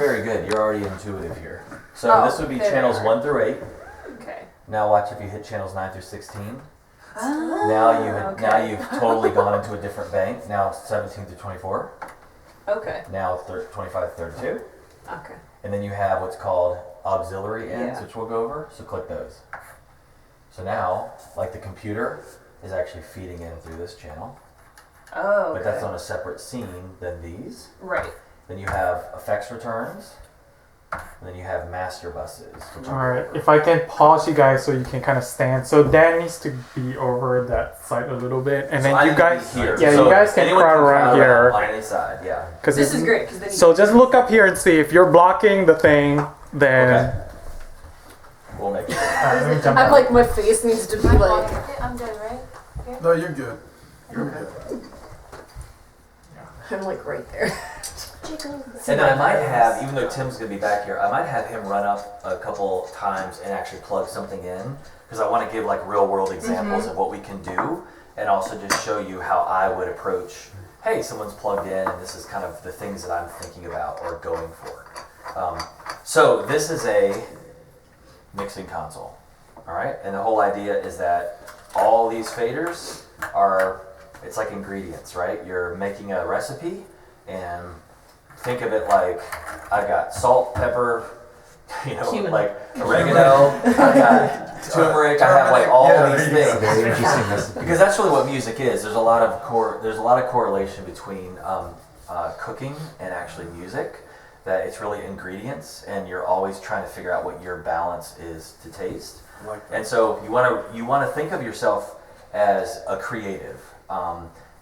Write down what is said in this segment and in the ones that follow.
very good. You're already intuitive here. So this would be channels 1 through 8. Okay. Now watch if you hit channels 9 through 16. Oh, Now you've totally gone into a different bank. Now 17 through 24. Okay. Now 25 to 32. Okay. And then you have what's called auxiliary ends, which we'll go over. So click those. So now, like the computer is actually feeding in through this channel. Oh, okay. But that's on a separate scene than these. Right. Then you have effects returns. And then you have master buses. Alright, if I can pause you guys so you can kind of stand. So Dan needs to be over that side a little bit. And then you guys, here. yeah, so you guys can crowd around here. On any side, yeah. This is great. Then So just look up here and see if you're blocking the thing, then... Okay. We'll make it. Alright, let me jump I'm out. like, my face needs to be like... I'm good, right? Okay. No, you're good. You're good. I'm like right there. And then I might have, even though Tim's going to be back here, I might have him run up a couple times and actually plug something in, because I want to give like real world examples of what we can do, and also just show you how I would approach, hey, someone's plugged in and this is kind of the things that I'm thinking about or going for. So this is a mixing console, all right? And the whole idea is that all these faders are, it's like ingredients, right? You're making a recipe, and think of it like I've got salt, pepper, Cumin. like oregano, I've got turmeric, I have like all these things. Very interesting recipe. Because that's really what music is. There's a lot of correlation between cooking and actually music. That it's really ingredients, and you're always trying to figure out what your balance is to taste. Like that. And so you want to think of yourself as a creative.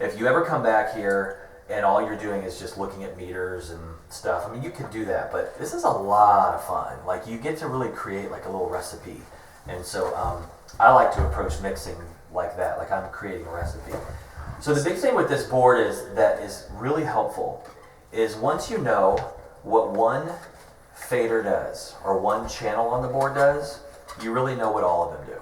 If you ever come back here and all you're doing is just looking at meters and stuff, I mean, you can do that, but this is a lot of fun. Like, you get to really create like a little recipe. And so I like to approach mixing like that, like I'm creating a recipe. So the big thing with this board is really helpful is once you know what one fader does or one channel on the board does, you really know what all of them do.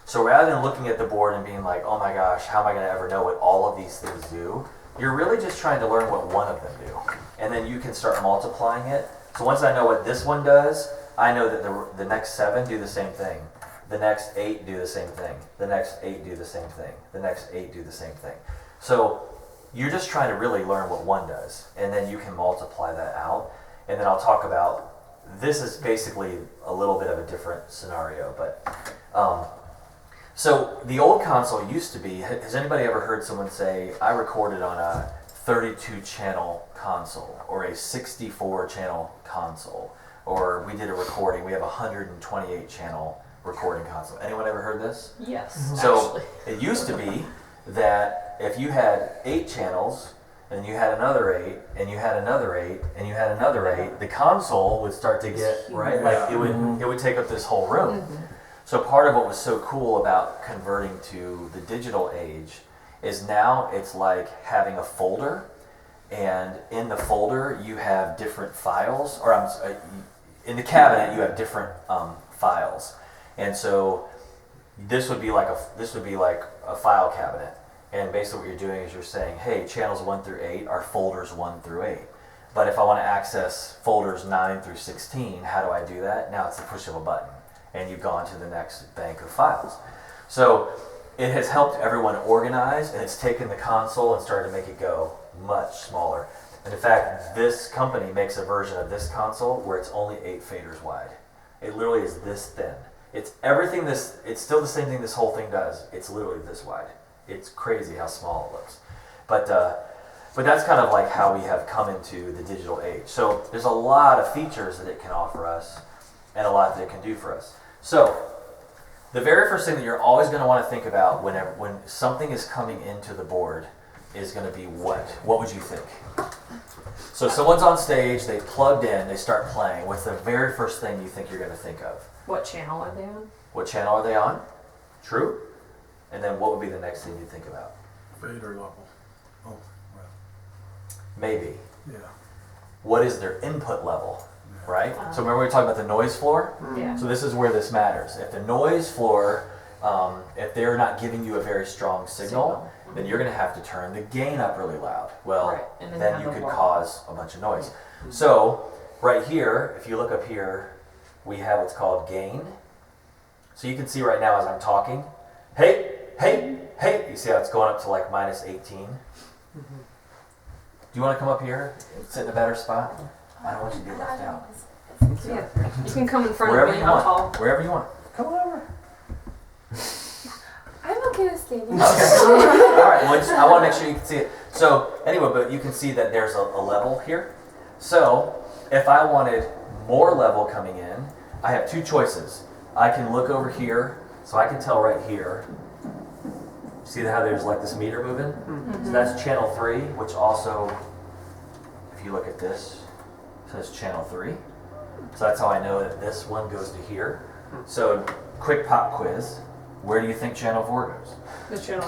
So rather than looking at the board and being like, oh my gosh, how am I going to ever know what all of these things do? You're really just trying to learn what one of them do. And then you can start multiplying it. So once I know what this one does, I know that the next 7 do the same thing. The next 8 do the same thing. The next 8 do the same thing. The next 8 do the same thing. So you're just trying to really learn what one does. And then you can multiply that out. And then I'll talk about, this is basically a little bit of a different scenario. But so the old console used to be, has anybody ever heard someone say, I recorded on a 32 channel console or a 64 channel console, or we did a recording, we have a 128 channel recording console. Anyone ever heard this? Yes. So it used to be that if you had 8 channels and you had another 8 and you had another 8 and you had another 8, the console would start to get, right, like it would take up this whole room. So part of what was so cool about converting to the digital age is now it's like having a folder, and in the folder you have different files, or in the cabinet you have different files, and so this would be like a file cabinet, and basically what you're doing is you're saying, hey, channels 1 through 8 are folders 1 through 8. But if I want to access folders 9 through 16, how do I do that? Now it's the push of a button, and you've gone to the next bank of files. So it has helped everyone organize, and it's taken the console and started to make it go much smaller. And in fact, this company makes a version of this console where it's only 8 faders wide. It literally is this thin. It's still the same thing this whole thing does. It's literally this wide. It's crazy how small it looks. But that's kind of like how we have come into the digital age. So there's a lot of features that it can offer us and a lot that it can do for us. So the very first thing that you're always going to want to think about when something is coming into the board is going to be what? What would you think? So someone's on stage, they plugged in, they start playing. What's the very first thing you think you're going to think of? What channel are they on? What channel are they on? True. And then what would be the next thing you think about? Fader level. Oh, well, Maybe. yeah. What is their input level? Right? So remember we were talking about the noise floor? Yeah. So this is where this matters. If the noise floor, if they're not giving you a very strong signal, then you're going to have to turn the gain up really loud. Well, Right. And then have you the could wall. cause a bunch of noise. So right here, if you look up here, we have what's called gain. So you can see right now as I'm talking, hey, hey, hey, you see how it's going up to like minus 18? Do you want to come up here and sit in a better spot? I don't want you to be left out. Yeah. You can come in front Wherever of me. you I'm want. tall. Wherever you want. Come on over. I'm okay with standing. Okay. All right. Well, I want to make sure you can see it. So anyway, but you can see that there's a level here. So if I wanted more level coming in, I have two choices. I can look over here, so I can tell right here. See how there's like this meter moving? Mm-hmm. So that's channel 3, which also, if you look at this, says channel 3. So that's how I know that this one goes to here. So quick pop quiz. Where do you think channel 4 goes? The channel.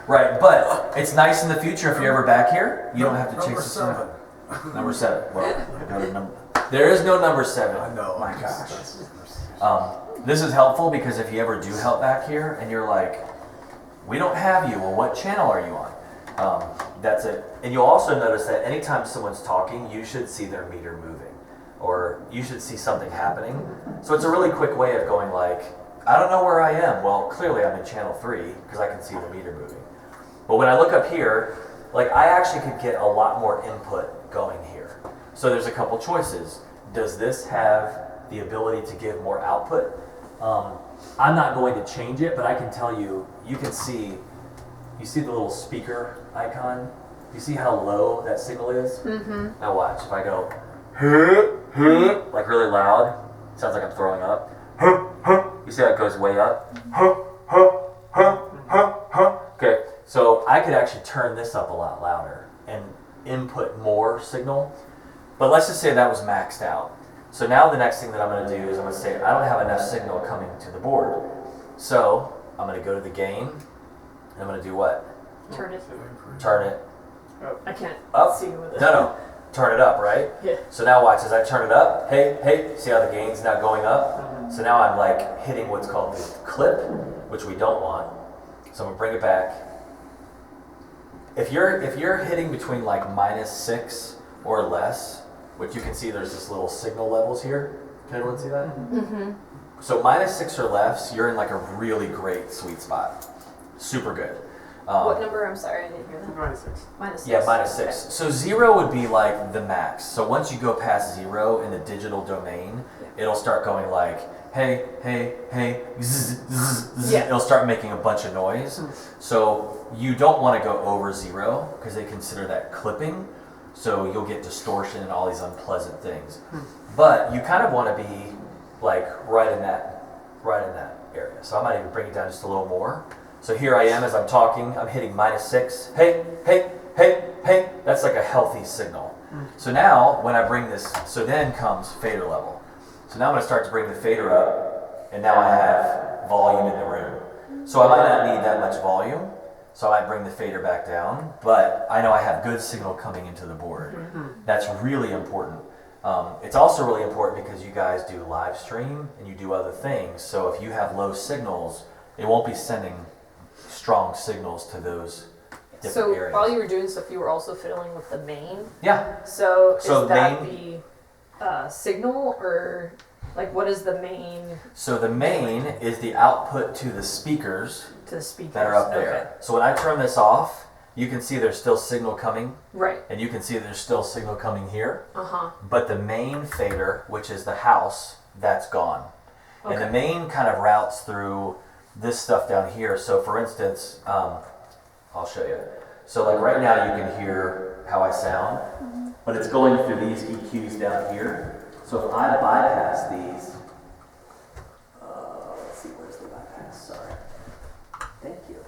Right, but it's nice in the future if you're ever back here, you don't have to Number chase this 7. around. Number 7. Well, there is no number 7. I know. My gosh. This is helpful because if you ever do help back here and you're like, we don't have you, well, what channel are you on? That's it. And you'll also notice that anytime someone's talking, you should see their meter moving, or you should see something happening. So it's a really quick way of going like, I don't know where I am. Well, clearly I'm in channel 3 because I can see the meter moving. But when I look up here, like I actually could get a lot more input going here. So there's a couple choices. Does this have the ability to give more output? I'm not going to change it, but I can tell you, you can see, you see the little speaker icon? You see how low that signal is? Mm-hmm. Now watch, if I go, like really loud, sounds like I'm throwing up. You see how it goes way up? Okay, so I could actually turn this up a lot louder and input more signal. But let's just say that was maxed out. So now the next thing that I'm going to do is I'm going to say I don't have enough signal coming to the board. So I'm going to go to the gain, and I'm going to do what? Turn it. Turn it I can't up. see with it. No. Turn it up, right? Yeah. So now watch, as I turn it up, hey, see how the gain's now going up? So now I'm like hitting what's called the clip, which we don't want. So I'm gonna bring it back. If you're hitting between like -6 or less, which you can see there's this little signal levels here. Can everyone see that? Mm-hmm. So -6 or less, you're in like a really great sweet spot. Super good. What number? I'm sorry, I didn't hear that. -6. -6. Yeah, -6. Okay. So 0 would be like the max. So once you go past 0 in the digital domain, it'll start going like, hey, zzz, zzz, zzz. Yeah. It'll start making a bunch of noise. So you don't want to go over 0 because they consider that clipping. So you'll get distortion and all these unpleasant things. But you kind of want to be like right in that area. So I might even bring it down just a little more. So here I am as I'm talking, I'm hitting -6. Hey. That's like a healthy signal. So now when I bring this, so then comes fader level. So now I'm going to start to bring the fader up, and now I have volume in the room. So I might not need that much volume, so I might bring the fader back down, but I know I have good signal coming into the board. That's really important. It's also really important because you guys do live stream and you do other things. So if you have low signals, it won't be sending strong signals to those different areas. So while you were doing stuff, you were also fiddling with the main. Yeah. So So is that main- the signal, or like what is the main So the main is the output to the speakers to the speakers that are up there. Okay. So when I turn this off, you can see there's still signal coming, Right. and you can see there's still signal coming here. Uh-huh. But the main fader, which is the house, that's gone. And the Okay. main kind of routes through this stuff down here. So for instance, I'll show you. So like right now you can hear how I sound, but it's going through these EQs down here. So if I bypass these, let's see, where's the bypass? Sorry. Thank you.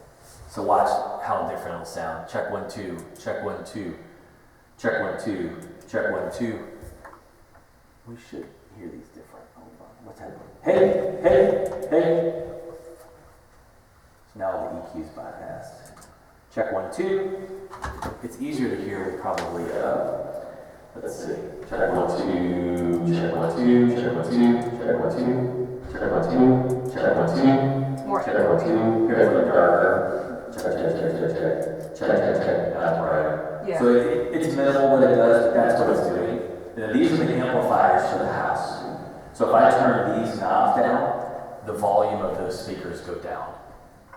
So watch how different it'll sound. Check 1 2, check 1 2, check 1 2, check 1 2. We should hear these different. Hold on. What's happening? Hey. So now all the EQ's bypassed. Check 1 2. It's easier to hear with probably let's see. Check 1 2, check 1 2, check 1 2, check 1 2, check 1 2, check 1 2. More Check 1 2. Here's the darker. Check. That's right. Yeah. So it's minimal what it does, but that's what it's doing. Now these are the amplifiers to the house. So if I turn these knobs down, the volume of those speakers go down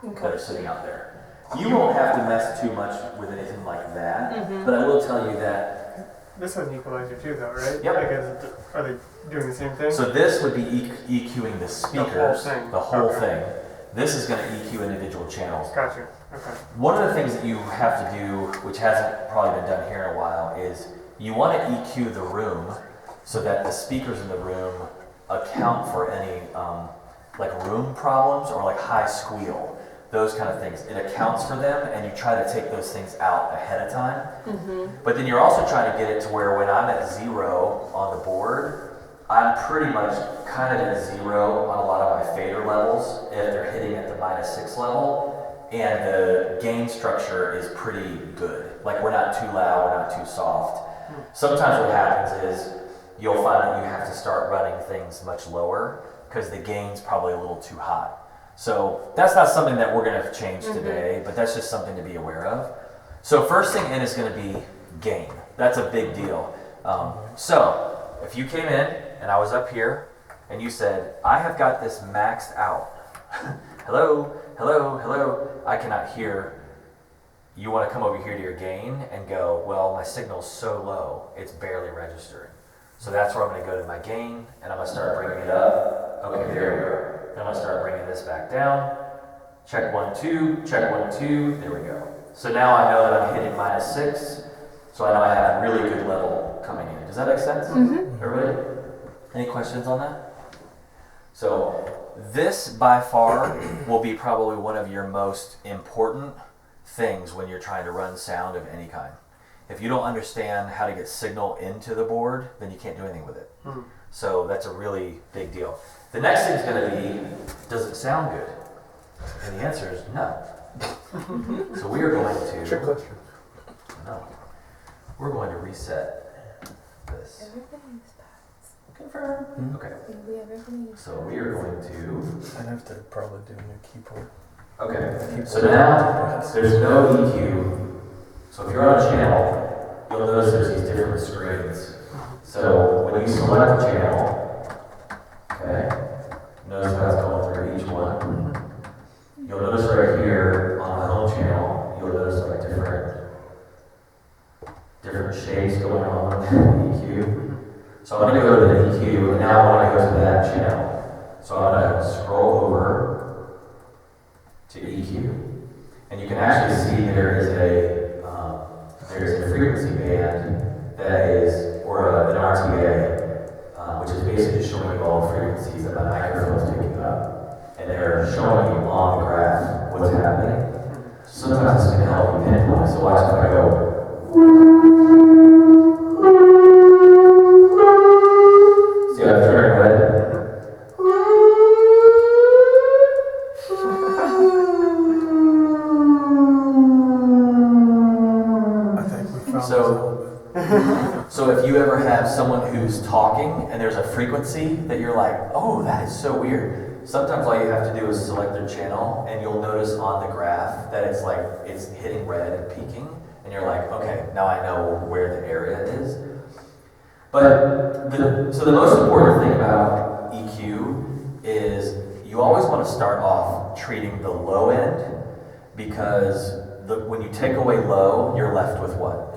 that are sitting out there. You won't have to mess too much with anything like that, but I will tell you that This has an equalizer too, though, right? Yep. Like, are they doing the same thing? so this would be EQing the speakers, thing. the whole Okay. thing. This is going to EQ individual channels. Gotcha. Okay. One of the things that you have to do, which hasn't probably been done here in a while, is you want to EQ the room so that the speakers in the room account for any like room problems or like high squeal, those kind of things. It accounts for them, and you try to take those things out ahead of time. But then you're also trying to get it to where when I'm at 0 on the board, I'm pretty much kind of at 0 on a lot of my fader levels if they're hitting at the -6 level. And the gain structure is pretty good. Like we're not too loud, we're not too soft. Sometimes what happens is you'll find that you have to start running things much lower because the gain's probably a little too hot. So that's not something that we're gonna change today, but that's just something to be aware of. So first thing in is gonna be gain. That's a big deal. So if you came in and I was up here and you said, I have got this maxed out. Hello, hello, hello, I cannot hear. You want to come over here to your gain and go, well, my signal's so low, it's barely registering. So that's where I'm going to go to my gain, and I'm going to start bringing it up. Okay, there we go. Then I'm going to start bringing this back down. Check 1, 2, check 1, 2, there we go. So now I know that I'm hitting -6, so I know I have a really good level coming in. Does that make sense? Everybody? Any questions on that? So this by far will be probably one of your most important things when you're trying to run sound of any kind. If you don't understand how to get signal into the board, then you can't do anything with it. So that's a really big deal. The next thing is going to be, does it sound good? And the answer is no. So we are going to... Trick question. No. We're going to reset this. Everything's bad. Confirm. Okay. We have everything. So we are going to... I'd have to probably do a new keyboard. Okay. So now there's no EQ. So if you're on a channel, you'll notice there's these different screens. So when you select a channel, okay, notice how it's going through each one. You'll notice right here on the home channel, you'll notice like different shapes going on in EQ. So I'm going to go to the EQ, and now I want to go to that channel. So I'm going to scroll over to EQ, and you can actually see there's a frequency band that is, or an RTA, which is basically showing you all the frequencies that my microphone is picking up, and they're showing you on the graph what's happening. Sometimes it's going to help you pinpoint. So watch if I go. See how it's turning red? I think we found So if you ever have someone who's talking and there's a frequency that you're like, oh, that is so weird. Sometimes all you have to do is select their channel, and you'll notice on the graph that it's like, it's hitting red and peaking, and you're like, okay, now I know where the area is. But so the most important thing about EQ is you always want to start off treating the low end, because when you take away low, you're left with what?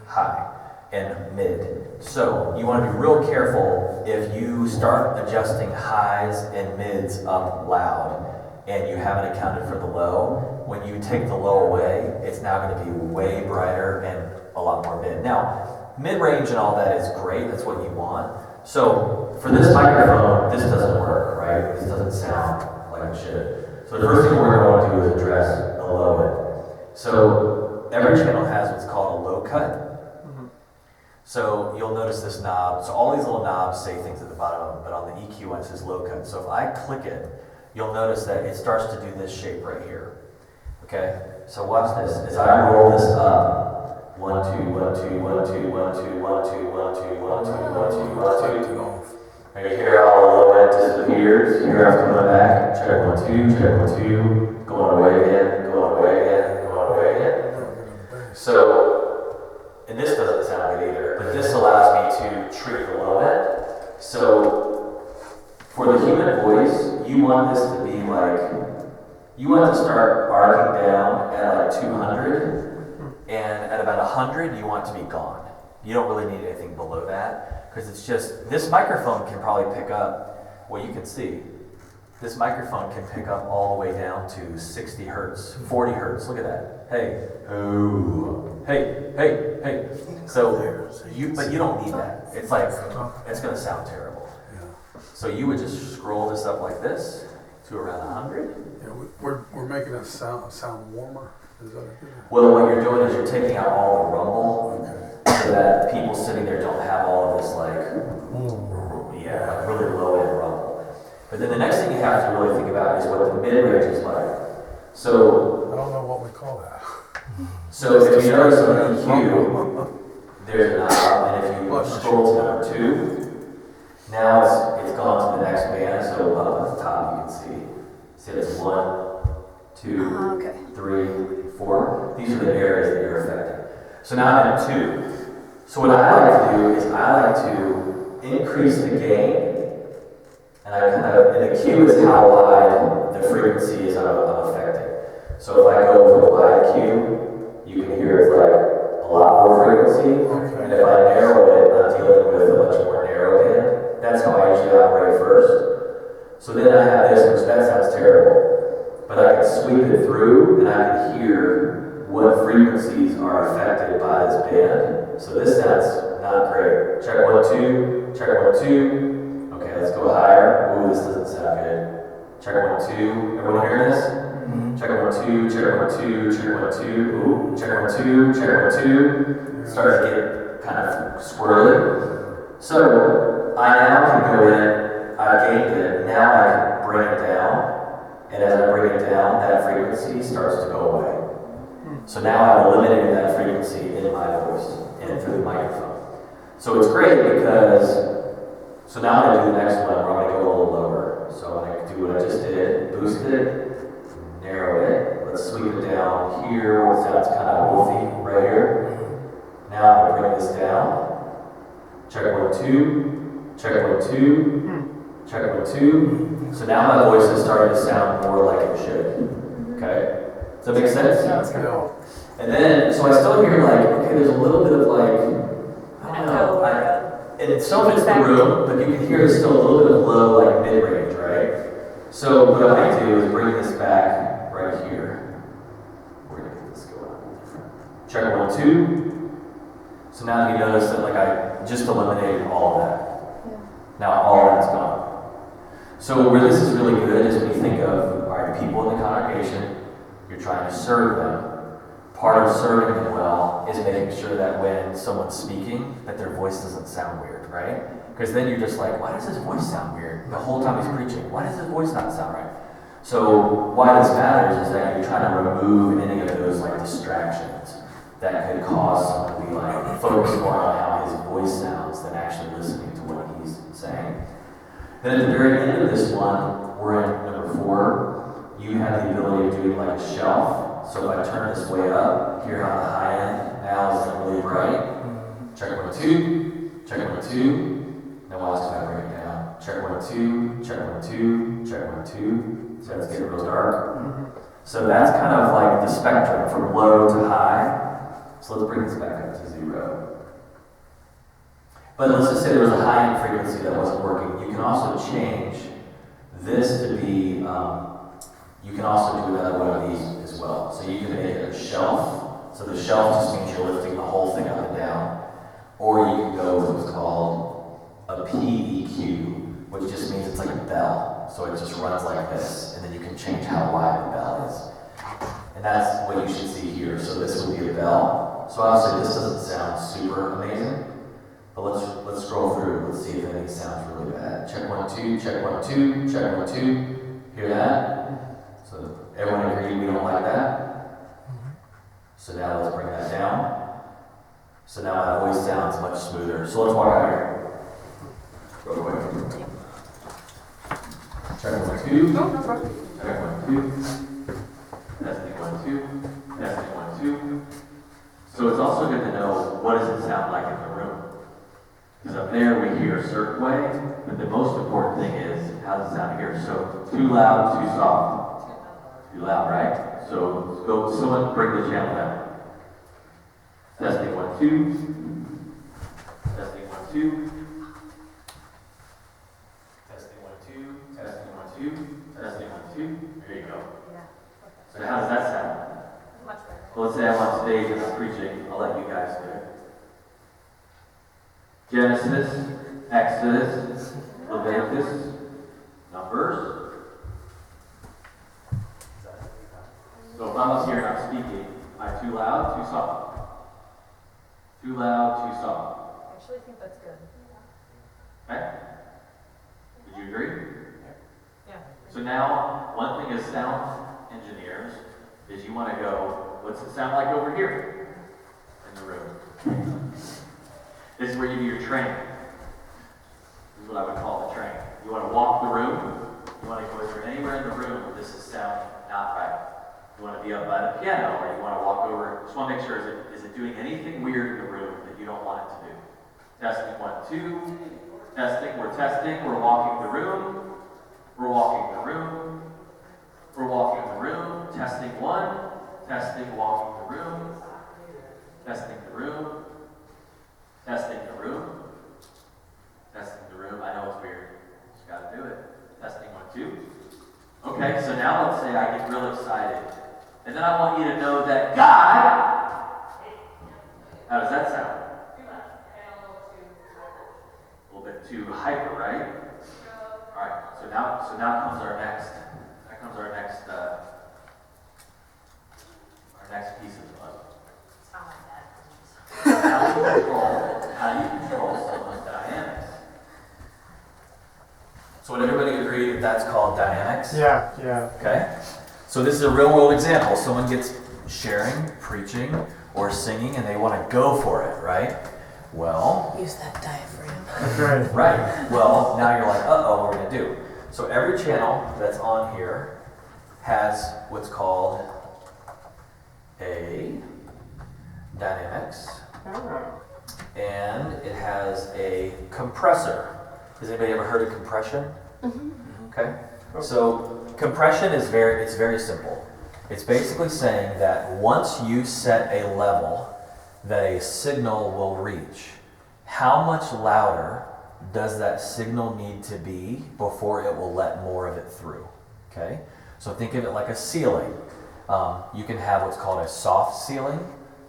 High and mid. So you want to be real careful if you start adjusting highs and mids up loud and you haven't accounted for the low. When you take the low away, it's now going to be way brighter and a lot more mid. Now, mid-range and all that is great. That's what you want. So for this microphone, this doesn't work, right? This doesn't sound like it should. So the first thing we're going to do is address the low end. So every channel has what's called a low cut. So you'll notice this knob. So all these little knobs say things at the bottom, but on the EQ one it says low cut. So if I click it, you'll notice that it starts to do this shape right here. Okay? So watch this. As I roll this up, 1, 2, 1, 2, 1, 2, 1, 2, 1, 2, 1, 2, 1, 2, 1, 2, 1, 2. And you hear how the low end disappears. You hear how it's coming back. Check 1, 2, check 1, 2. Going away again, going away again, going away again. So, and this doesn't sound good either, but this allows me to treat the low end. So for the human voice, you want this to be like, you want to start arcing down at like 200, and at about 100, you want to be gone. You don't really need anything below that, because it's just, this microphone can probably pick up, well, you can see, this microphone can pick up all the way down to 60 hertz, 40 hertz, look at that. Hey, ooh, hey, hey, hey. So, but you don't need that. It's like, it's gonna sound terrible. So you would just scroll this up like this to around 100. Yeah, we're making it sound warmer. Is that it? Well, what you're doing is you're taking out all the rumble, Okay. so that people sitting there don't have all of this like really low end rumble. But then the next thing you have to really think about is what the mid-range is like. So I don't know what we call that. So if you notice on the EQ, there's an knob, and if you scroll to number 2, now it's gone to the next band. So up at the top you can see it's 1, 2, 3, 4. These are the areas that you're affecting. So now I'm at 2. So what I like to do is I like to increase the gain, and and the Q is how wide the frequency is I'm affecting. So if I go with a wide Q, you can hear it's like a lot more frequency. Okay. And if I narrow it, I'm dealing with a much more narrow band. That's how I usually operate first. So then I have this, which that sounds terrible. But I can sweep it through, and I can hear what frequencies are affected by this band. So this sounds not great. Check 1, 2, check 1, 2. Okay, let's go higher. Ooh, this doesn't sound good. Check 1, 2. Everyone hear this? Check 1, 2, check 1, 2, check 1, 2. Ooh, check 1, 2, check 1, 2. Starts to get kind of squirrely. So I now can go in, I've gained it, now I can bring it down. And as I bring it down, that frequency starts to go away. So now I've eliminated that frequency in my voice and through the microphone. So it's great because, so now I'm going to do the next one where I'm going to go a little lower. So I'm going to do what I just did, boost it, narrow it. Let's sweep it down here where it sounds kind of wolfy, right here. Now I'm going to bring this down. Check 1, 2, check 1, 2, check 1, 2. So now my voice is starting to sound more like it should. Okay? Does that make sense? Yeah. And then, so I still hear like, okay, there's a little bit of like, I don't know, and it still fits the room, but you can hear it's still a little bit of low, like mid-range, right? So what I might do is bring this back right here. We're gonna get this going. Check 1, 2. So now you notice that like I just eliminated all of that. Yeah. Now all of that's gone. So where this is really good is when you think of, all right, people in the congregation, you're trying to serve them. Part of serving them well is making sure that when someone's speaking, that their voice doesn't sound weird, right? Because then you're just like, why does his voice sound weird? The whole time he's preaching, why does his voice not sound right? So why this matters is that you're trying to remove any of those like distractions that could cause someone to be like focused more on how his voice sounds than actually listening to what he's saying. Then at the very end of this one, we're in number 4. You have the ability of doing like a shelf. So if I turn this way up, hear how the high end now is like really bright. Check 1, 2, check 1, 2. Now watch if I bring it down. Check 1, 2, check 1, 2, check 1, 2. So it's getting real dark. So that's kind of like the spectrum from low to high. So let's bring this back up to 0. But let's just say there was a high end frequency that wasn't working. You can also change this to be, you can also do another one of these as well. So you can make it a shelf. So the shelf just means you're lifting the whole thing up and down. Or you can go with what's called a PEQ, which just means it's like a bell. So it just runs like this, and then you can change how wide the bell is. And that's what you should see here. So this would be a bell. So obviously this doesn't sound super amazing. But let's scroll through. Let's see if anything sounds really bad. Check 1, 2, check 1, 2, check 1, 2. Hear that? So everyone agree we don't like that? So now let's bring that down. So now my voice sounds much smoother. So let's walk out here. Real quick. Check 1, 2. No, no problem. Check 1, 2. Testing 1, 2. Testing 1, 2. So it's also good to know what does it sound like in the room. Because up there we hear a certain way, but the most important thing is how does it sound here? So too loud, too soft. Too loud, right? So go, someone bring the channel down. Testing 1, 2. Testing 1, 2. Testing 1, 2. Testing 1, 2. Testing 1, 2. There you go. So how does that sound? Much better. Well, let's say I'm on stage and I'm preaching. I'll let you guys do it. Genesis, Exodus, Leviticus, Numbers. So if I'm up here and I'm speaking, am I too loud, too soft? Too loud, too soft. I actually think that's good. Okay? Would you agree? Yeah. So now, one thing as sound engineers is you want to go, what's it sound like over here in the room? This is where you do your training. This is what I would call the training. You want to walk the room. You want to go over anywhere in the room where this is sounding not right. You want to be up by the piano, or you want to walk over. Just want to make sure, is it doing anything weird in the room that you don't want it to do? Testing 1, 2. Testing, we're testing. We're walking the room. We're walking the room. We're walking the room. Testing 1. Testing, walking the room. Testing the room. Testing the room. Testing the room. I know it's weird. Just gotta do it. Testing 1, 2. Okay, so now let's say I get real excited. And then I want you to know that God. How does that sound? A little bit too hyper, right? Alright, so now comes our next. That comes our next piece of the puzzle. How do you control someone's dynamics? So would everybody agree that that's called dynamics? Yeah. Okay. So this is a real world example. Someone gets sharing, preaching, or singing, and they want to go for it, right? Well, Use that diaphragm. That's right. right. Well, now you're like, uh-oh, what are we going to do? So every channel that's on here has what's called a dynamics, and it has a compressor. Has anybody ever heard of compression? Okay. So compression is very simple. It's basically saying that once you set a level that a signal will reach, how much louder does that signal need to be before it will let more of it through? Okay. So think of it like a ceiling. You can have what's called a soft ceiling.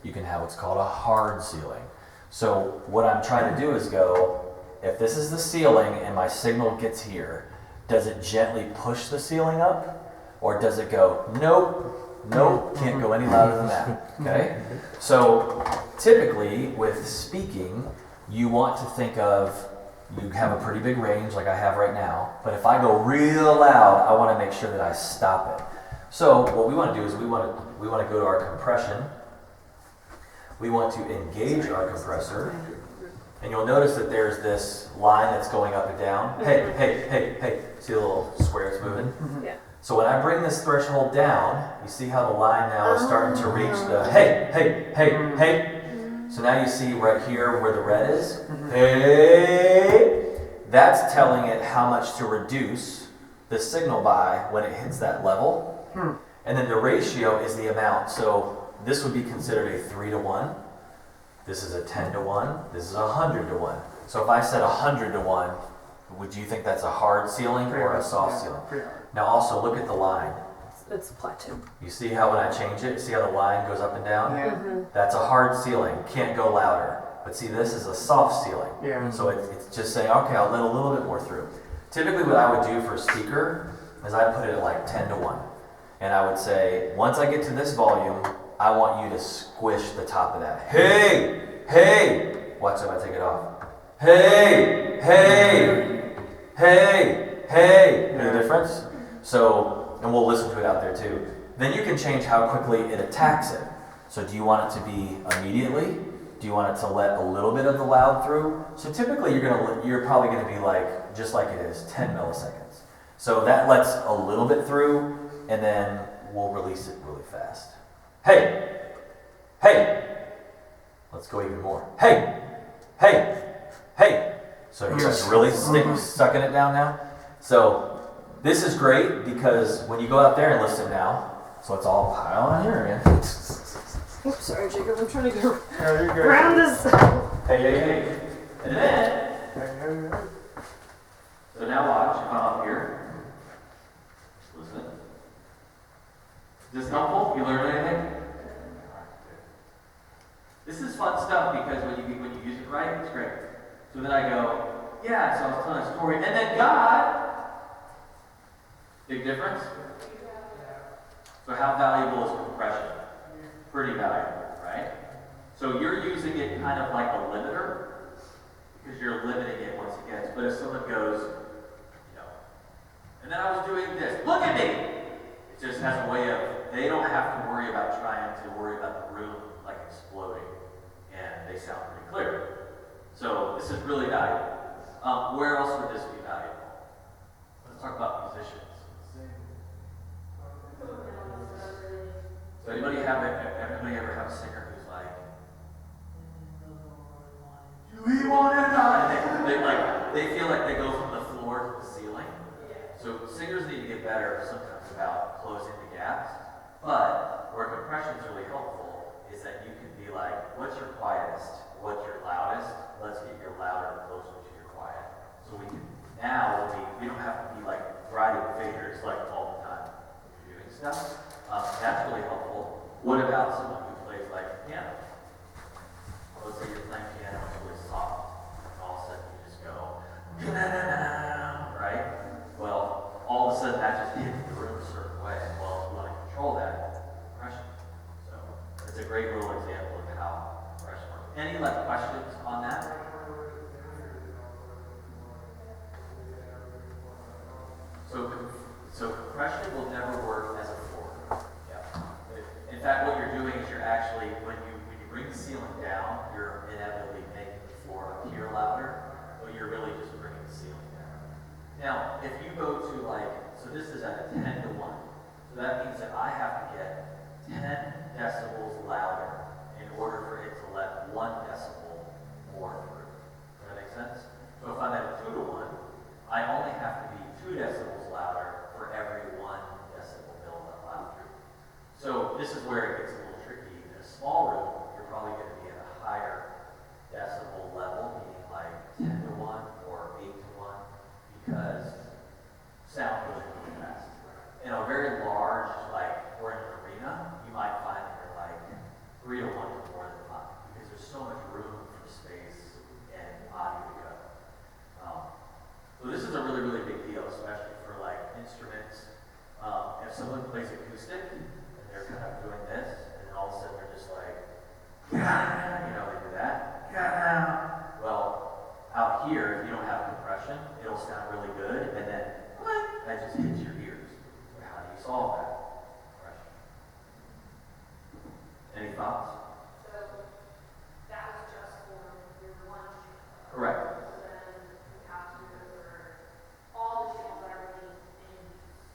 You can have what's called a hard ceiling. So what I'm trying to do is go, if this is the ceiling and my signal gets here, does it gently push the ceiling up? Or does it go, nope, can't go any louder than that, okay? So typically with speaking, you want to think of, you have a pretty big range like I have right now, but if I go real loud, I want to make sure that I stop it. So what we want to do is we want to go to our compression. We want to engage our compressor, and you'll notice that there's this line that's going up and down. Hey. See the little squares moving? Yeah. So when I bring this threshold down, you see how the line now is starting to reach the hey. So now you see right here where the red is. Hey. That's telling it how much to reduce the signal by when it hits that level. And then the ratio is the amount. So this would be considered a 3-to-1. This is a 10-to-1. This is a 100-to-1. So if I said 100-to-1, would you think that's a hard ceiling or a soft ceiling? Now also look at the line. It's a plateau. You see how when I change it, see how the line goes up and down? Yeah. That's a hard ceiling, can't go louder. But see, this is a soft ceiling. Yeah. So it's just saying, okay, I'll let a little bit more through. Typically what I would do for a speaker is I'd put it at like 10-to-1. And I would say, once I get to this volume, I want you to squish the top of that. Hey! Watch if I take it off. Hey! Hear the difference? So, and we'll listen to it out there too. Then you can change how quickly it attacks it. So do you want it to be immediately? Do you want it to let a little bit of the loud through? So typically you're probably gonna be like, just like it is, 10 milliseconds. So that lets a little bit through, and then we'll release it really fast. Hey! Let's go even more. Hey! So he starts really sucking it down now. So this is great because when you go out there and listen now, so it's all pile on here again. Oops, sorry, Jacob. I'm trying to go Yeah, you're good. around this. Hey. And then, so now watch, if I'm up here. Listen. Is this helpful? You learn anything? This is fun stuff because when you use it right, it's great. So then I go, yeah, so I was telling a story, and then God, big difference? So how valuable is compression? Pretty valuable, right? So you're using it kind of like a limiter, because you're limiting it once it gets, but if someone goes, and then I was doing this, look at me! It just has a way of, they don't have to worry about trying to worry about the room like exploding, and they sound pretty clear. So this is really valuable. Where else would this be valuable? Let's talk about musicians. So everybody ever have a singer who's like, do we want to die? And they feel like they go from the floor to the ceiling. So singers need to get better sometimes about closing the gaps. But where compression is really helpful is that you can be like, what's your quietest? What's your loudest? Let's get your louder closer to your quiet. So we can now we don't have to be like riding faders like all the time when you're doing stuff. That's really helpful. What about someone who plays like piano? Let's say you're playing piano, it's really soft, and all of a sudden you just go, right? Well, all of a sudden that just hits the room a certain way. Well, we want to control that compression. So it's a great little example of how compression works. Any questions on that? So compression will never work as a floor. Yeah. In fact, what you're doing is you're actually, when you bring the ceiling down, you're inevitably making the floor appear louder, but you're really just bringing the ceiling down. Now, if you go to so this is at a 10 to 1. So that means that I have to get 10 decibels louder in order for it to let 1 decibel more through. Does that make sense? So if I'm at a 2 to 1, I only have to be 2 decibels louder for every 1 decibel buildup loud through. So this is where it gets a little tricky. In a small room, you're probably going to be at a higher decibel level, meaning like 10 to 1 or 8 to 1, because sound goes really fast. In a very large, we're in an arena, you might find that you're like 3 to 1 is more than 5, because there's so much room for space and audio to go. So this is a really, really big deal, especially for instruments. If someone plays acoustic and they're kind of doing this, and then all of a sudden they're just like, they do that. Well, out here, if you don't have compression, it'll sound really good, and then that just hits your ears. So how do you solve that? Compression. Any thoughts? So that was just for your one channel. Correct.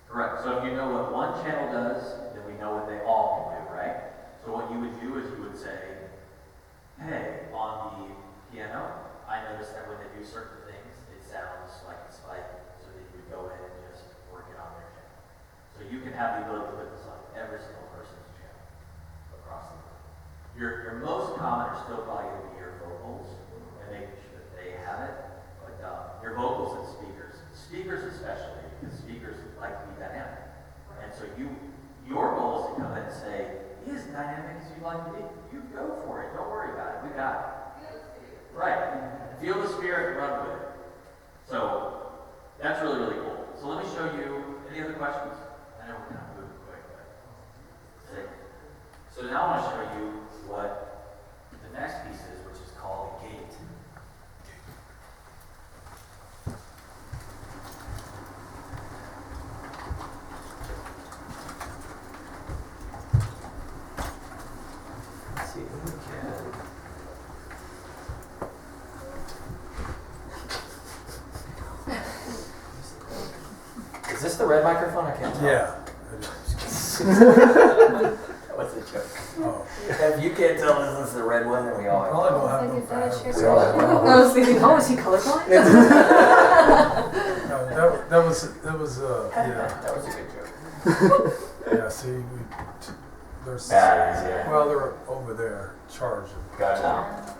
Correct. So if you know what one channel does, then we know what they all can do, right? So what you would do is you would say, hey, on the piano, I noticed that when they do certain things, it sounds like it's spiking. So then you would go in and just work it on their channel. So you can have the ability to put this on every single person's channel across the board. Your most common are still probably going to be your vocals and making sure that they have it. But your vocals and speakers. Speakers especially, because speakers like to be dynamic. And so your goal is to come in and say, be as dynamic as you'd like to be. You go for it. Don't worry about it. We got it. Right. Feel the spirit, run with it. So that's really, really cool. So let me show you, any other questions? I know we're kind of moving quick, but let's see. So now I want to show you what the next piece is, which is called a gate. Let's see if we can. Is this the red microphone? I can't tell. Yeah. What's the joke? Oh, If you can't tell this is the red one, then we all probably don't have Like, no is that a value. chick? I was thinking, oh, is he colorblind? No, that was yeah. That was a good joke. Yeah, see, there's, Batteries, yeah. well, they're over there charging. Gotcha.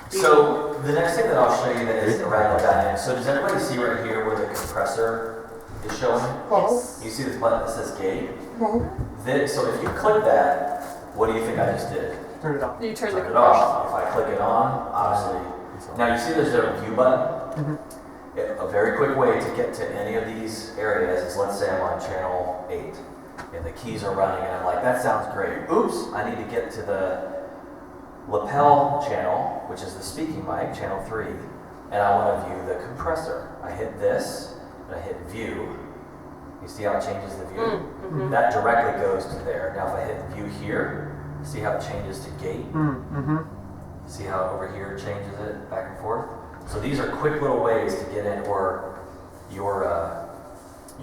So the next thing that I'll show you that is around the back end. So does everybody see right here where the compressor is showing? Yes. You see this button that says gate? So if you click that, what do you think I just did? Turn it off. You turn the Turn it compression. off. If I click it on, obviously. Now you see there's a view button? A very quick way to get to any of these areas is, let's say I'm on channel 8 and the keys are running and I'm like, that sounds great. Oops, I need to get to the lapel channel, which is the speaking mic, channel 3, and I want to view the compressor. I hit this and I hit view. You see how it changes the view? That directly goes to there. Now if I hit view here, see how it changes to gate? See how over here it changes it back and forth? So these are quick little ways to get in, or you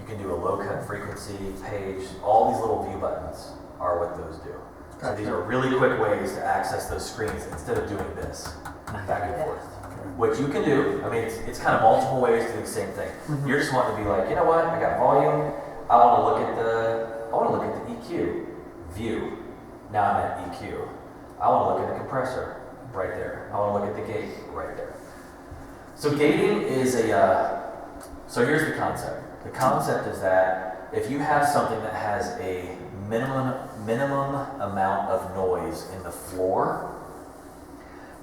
can do a low cut frequency page. All these little view buttons are what those do. So these are really quick ways to access those screens instead of doing this back and forth. Which you can do. I mean, it's kind of multiple ways to do the same thing. You're just wanting to be like, you know what? I got volume. I want to look at the EQ view. Now I'm at EQ. I want to look at the compressor right there. I want to look at the gate right there. So gating is so here's the concept. The concept is that if you have something that has a minimum amount of noise in the floor,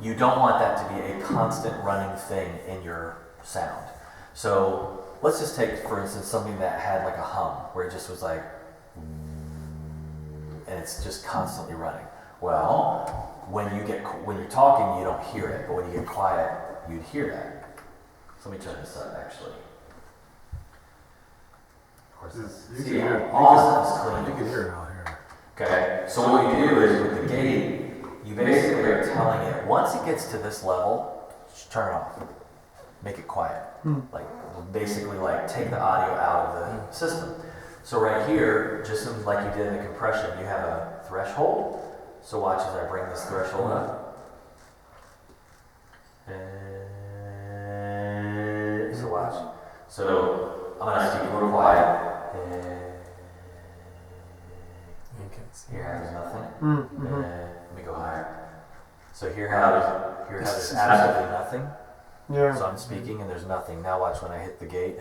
you don't want that to be a constant running thing in your sound. So let's just take, for instance, something that had like a hum, where it just was like, and it's just constantly running. Well, when you're talking, you don't hear it, but when you get quiet, you'd hear that. So let me turn this up, actually. Of course, You see can hear it. how awesome it's clean. You can hear it out here. Okay, so what you do is with the gate, you basically are telling it, once it gets to this level, just turn it off. Make it quiet. Like, basically like take the audio out of the system. So right here, just like you did in the compression, you have a threshold. So watch as I bring this threshold up. So watch. So I'm going to speak real quiet. Here has nothing. Let me go higher. So here has absolutely nothing. Yeah. So I'm speaking and there's nothing. Now watch when I hit the gate.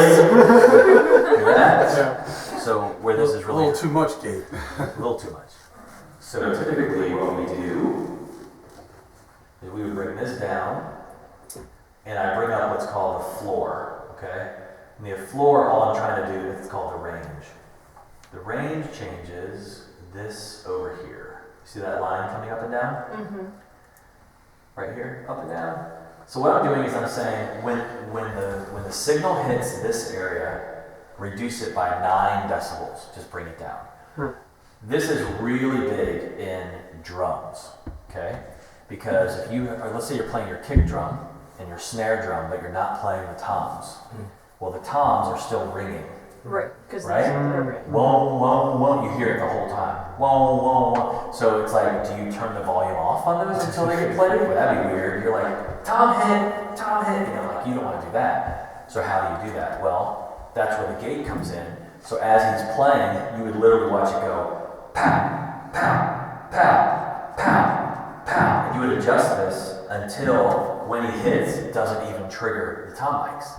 Hear that? Yeah. So where this is A really little too much gate. a little too much. So typically what we do is we would bring this down and I bring up what's called the floor, okay? And the floor, all I'm trying to do, it's called the range. The range changes this over here. See that line coming up and down? Right here, up and down. So what I'm doing is I'm saying when the signal hits this area, reduce it by 9 decibels. Just bring it down. This is really big in drums, okay? Because if you, or let's say you're playing your kick drum and your snare drum, but you're not playing the toms. Well, the toms are still ringing. Right, because Right? they're right. Whoa, whoa, whoa, you hear it the whole time. Whoa, whoa, whoa. So it's like, do you turn the volume off on those until they get played? Well, that'd be weird. You're like, tom hit, you know, like you don't want to do that. So how do you do that? Well, that's where the gate comes in. So as he's playing, you would literally watch it go, pow, pow, pow, pow, pow. And you would adjust this until when he hits, it doesn't even trigger the tom mics.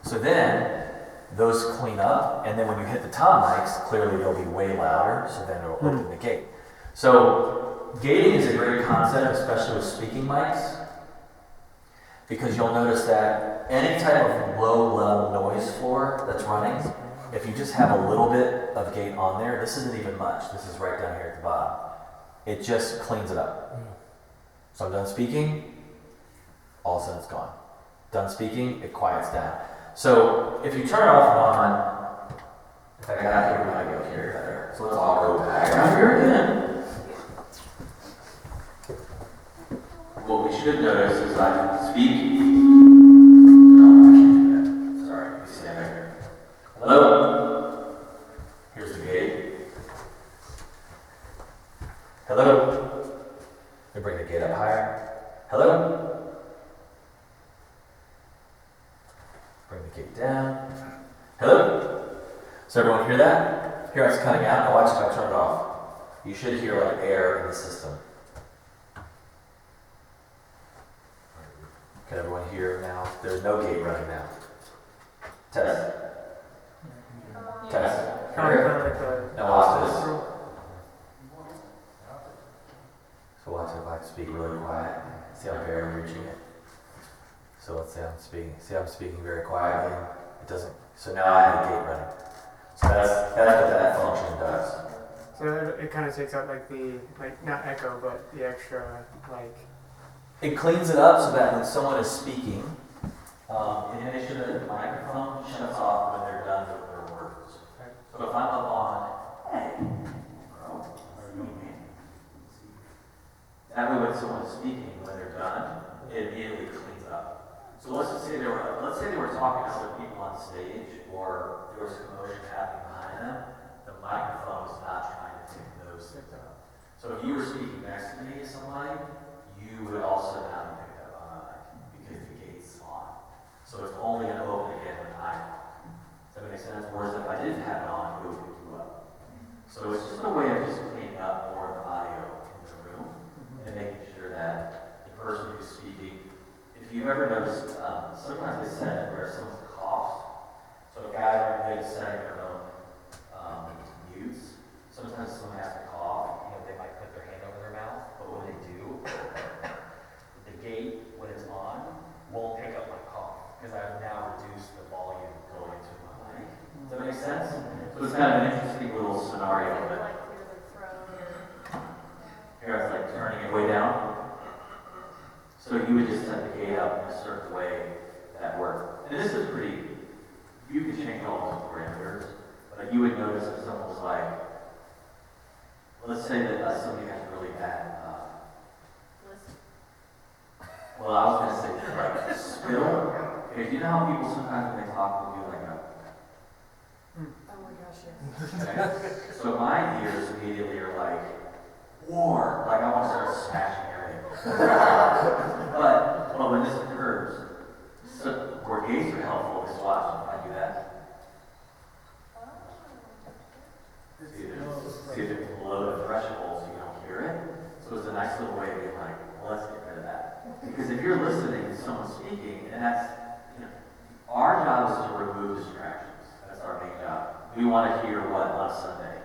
So then, those clean up, and then when you hit the tom mics, clearly they'll be way louder, so then it'll open the gate. So gating is a great concept, especially with speaking mics, because you'll notice that any type of low-level noise floor that's running, if you just have a little bit of gate on there, this isn't even much, this is right down here at the bottom, it just cleans it up. So I'm done speaking, all of a sudden it's gone. Done speaking, it quiets down. So if you turn it off and on, if I got here, we might go here better. So let's all go back out here again. What we should notice is I speak. No, I can't do that. Sorry, let me stand right here. Hello? Here's the gate. Hello? Bring the gate down. Hello? So everyone hear that? Hear it's cutting out? Now watch if I turn it off. You should hear like air in the system. Can everyone hear now? There's no gate running now. Test. Test. Now watch this. So watch if I speak really quiet. See how barely I'm reaching it. So let's say I'm speaking. See how I'm speaking very quietly. It doesn't. So now I have a gate running. So that's what that function does. So it kind of takes out like the not echo, but the extra like. It cleans it up so that when someone is speaking, it makes sure that the microphone shuts off when they're done with their words. So if I'm up on, hey, bro, are you me? That way when someone's speaking, when they're done, it immediately cleans up. So let's just say they were talking to other people on stage, or there was commotion happening behind them. The microphone is not trying to take those things up. So if you were speaking next to me to somebody, you would also not be picked up on that because the gate's on. So it's only going to open again when I'm on. Does that make sense? Whereas if I didn't have it on, it would pick you up. So it's just a way of just cleaning up more of the audio in the room and making sure that the person who's speaking, if you've ever noticed, sometimes they set it where someone coughs. So a guy right there setting their own mutes. Sometimes someone has to cough, they might put their hand over their mouth, but when they do, the gate, when it's on, won't pick up my cough, because I've now reduced the volume going to my mic. Does that make sense? So it's kind of an interesting little scenario. But here I was like turning it way down. So you would just set the gate up in a certain way that worked. And this is pretty, you can change all those parameters, but you would notice if someone was like, let's say that somebody has really bad, well, I was going to say, like, spill. Okay, do you know how people sometimes when they talk will do like a, Oh my gosh, yes. okay? So my ears immediately are like, war, like I want to start smashing everything. but when this occurs, so where gates are helpful is watch if I do that. See if it's below the threshold so you don't hear it. So it's a nice little way of being like, well, let's get rid of that. Because if you're listening to someone speaking, and that's, our job is to remove distractions. That's our main job. We want to hear what on Sunday?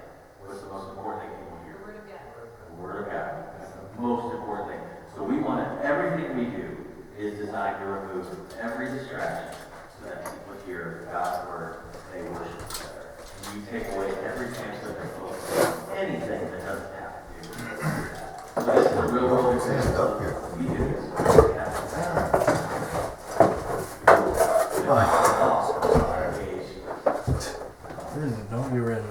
What's the most important thing people hear? The word of God. The Word of God. That's the most important thing. So we want to, everything we do is designed to remove every distraction so that people hear God's Word, they worship together. And you take away every chance that they're focused on anything that doesn't have to do with that. So this is a real world example. We do this. No, we were in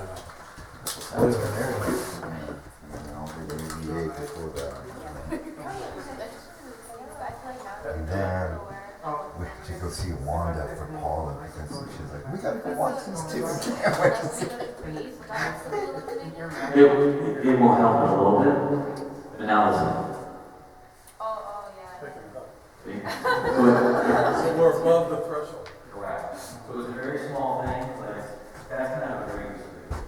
and then we had to go see Wanda for Paula because she's like, we gotta go watch this too. I can't wait to see it. It will help a little bit, but now listen. Oh, yeah. So we're above the threshold. Correct. So it's a very small thing, but that's kind of a very useful thing.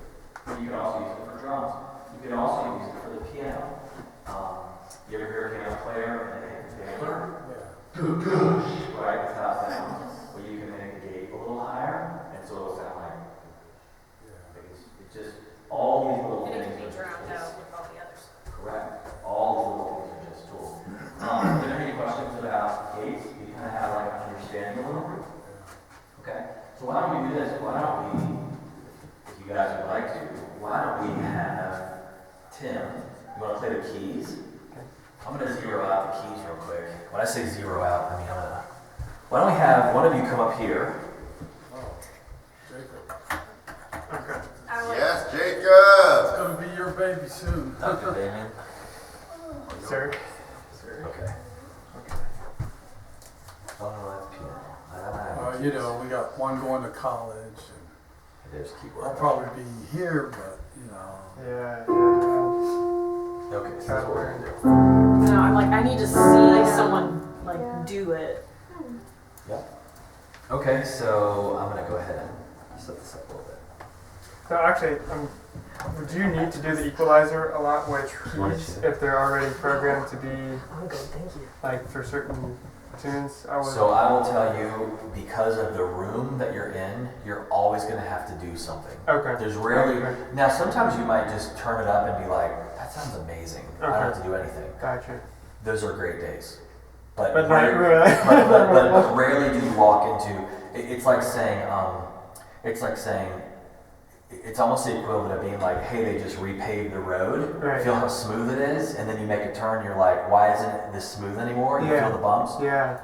But you can also use it for drums. You can also use it for the piano. You ever hear a piano player and they right? That's how it sounds. Well, you can make the gate a little higher, and so it'll sound like it's just all these little And it things. can be are drowned tools. out with all the others. Correct. All these little things are just tools. Are there any questions about gates? You kind of have like an understanding of them? Okay. So why don't we do this? Why don't we, if you guys would like to, why don't we have Tim, you want to play the keys? I'm going to zero out the keys real quick. When I say zero out, I mean why don't we have one of you come up here? Oh, Jacob. Yes, It's Jacob! gonna be your baby soon. Dr. Damon. Sir. Okay. Oh, no, that's piano. You know, we got one going to college, and There's keyboard. I'll probably be here, but, you know. Yeah. Okay. So Try that's to what wear we're it. gonna do. No, I'm like, I need to see someone like Yeah. do it. Okay, so I'm gonna go ahead and set this up a little bit. So actually, do you need to do the equalizer a lot with Wanted keys to. if they're already programmed to be I'm good, thank you. like for certain tunes? So I will tell you, because of the room that you're in, you're always gonna have to do something. Okay. There's rarely, Okay. now sometimes you might just turn it up and be like, that sounds amazing. I don't have to do anything. Gotcha. Those are great days. But, But not rare- really. but rarely do you walk into, it's like saying, it's almost the equivalent of being like, hey, they just repaved the road. Right. Feel how smooth it is, and then you make a turn, you're like, why isn't it this smooth anymore? You Yeah. feel the bumps. Yeah.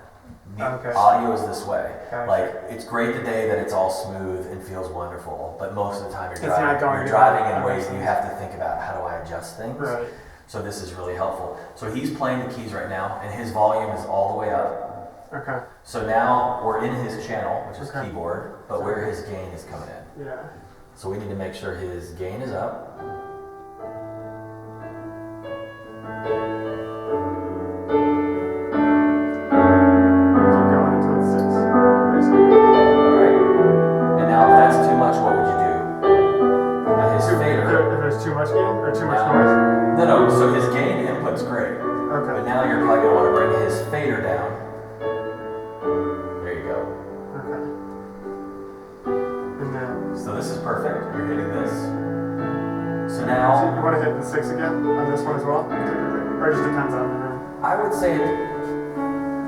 The Okay. audio is this way. Gotcha. Like, it's great the day that it's all smooth and feels wonderful, but most of the time It's you're not driving, going you're to driving go- in that ways makes that you sense. have to think about how do I adjust things. Right. So this is really helpful. So he's playing the keys right now, and his volume is all the way up. Okay. So now we're in his channel, which is Okay. keyboard, but where his gain is coming in. Yeah. So we need to make sure his gain is up. Keep going until it's 6. Basically. Alright. And now if that's too much, what would you do? Now his fader. If there's too much gain or too much Now- noise. No, so his gain input's great. But Okay. now you're probably gonna want to bring his fader down. There you go. Okay. And then So this is perfect. You're hitting this. So so now you want to hit the 6 again on this one as well, typically? Or it just depends on the room. I would say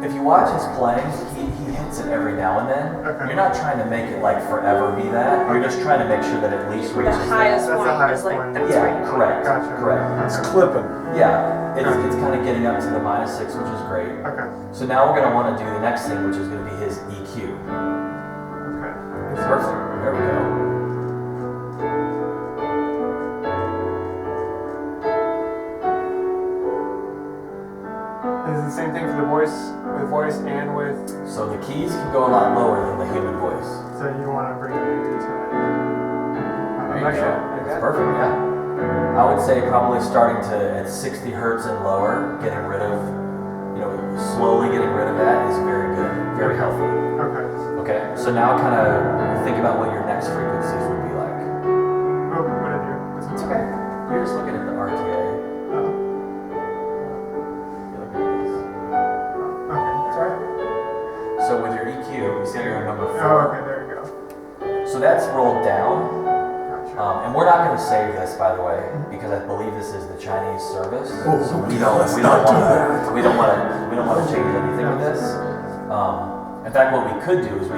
if you watch his playing, he hits it every now and then. Okay. You're not trying to make it like forever be that. You're just trying to make sure that at least The reaches highest That's the point highest is like point. that's that. where Yeah, you want correct. Gotcha. Correct. It's clipping. Yeah, it's kind of getting up to the -6, which is great. Okay. So now we're going to want to do the next thing, which is going to be his EQ. Okay. Perfect. There we go. Is it the same thing for the voice and with, So the keys can go a lot lower than the human voice. so you want to bring it maybe to like, There like you that, go. like That's that? perfect, yeah. I would say probably starting to at 60 hertz and lower, getting rid of, slowly getting rid of that is very good, very healthy. Okay. Okay, so now kind of think about what your next frequencies would be like. Oh, what did I do? It's okay. You're just looking at the RTA. Oh, You're looking at this. okay. That's right. So with your EQ, you see you're on number 4. Oh, okay, there we go. So that's rolled down. Gotcha. And we're not going to save this, by the way, because I believe this is the Chinese service. Oh, so let's not do that. we don't want to change anything with this. In fact, what we could do is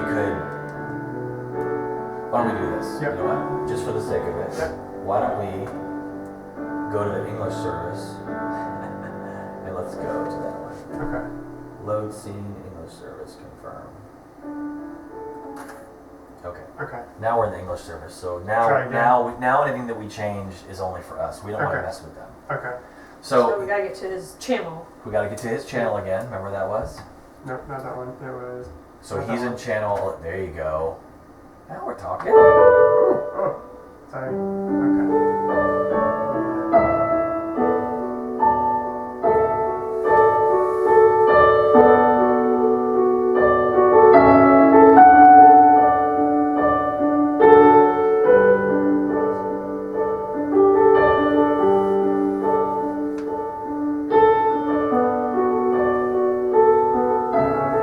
why don't we do this? Yep. You know what? Just for the sake of it, Yep. why don't we go to the English service and let's go to that one. Okay. Load scene English service confirm. Okay. Okay. Now we're in the English service, so Try now again. now anything that we change is only for us. We don't want to Okay. mess with them. Okay. So So we gotta get to his channel. we got to get to his channel again. Remember that was? No, not that one. It was. So Not he's that in one. channel. There you go. Now we're talking. Oh. Sorry. Okay.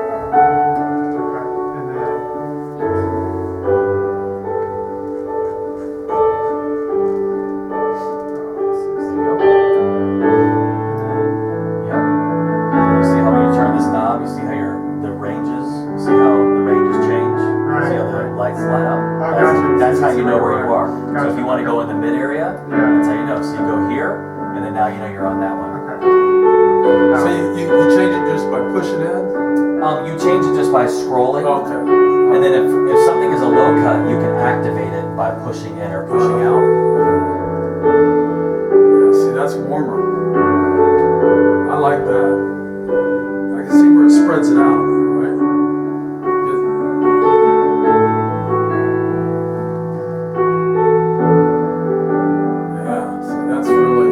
Okay. And then. There you go. Yep. You see how when you turn this knob, you see how the ranges, you see how the ranges change? Right. See how the lights light up? Oh, gotcha. That's how you know where you are. So Gotcha. if you want to go in the mid area, Yeah. that's how you know. So you go here, and then now you know you're on that one. Okay. So you change it just by pushing in? You change it just by scrolling. Okay. And then if something is a low cut, you can activate it by pushing in or pushing out. Yeah, see, that's warmer. I like that. I can see where it spreads it out, right? Yeah, see, that's really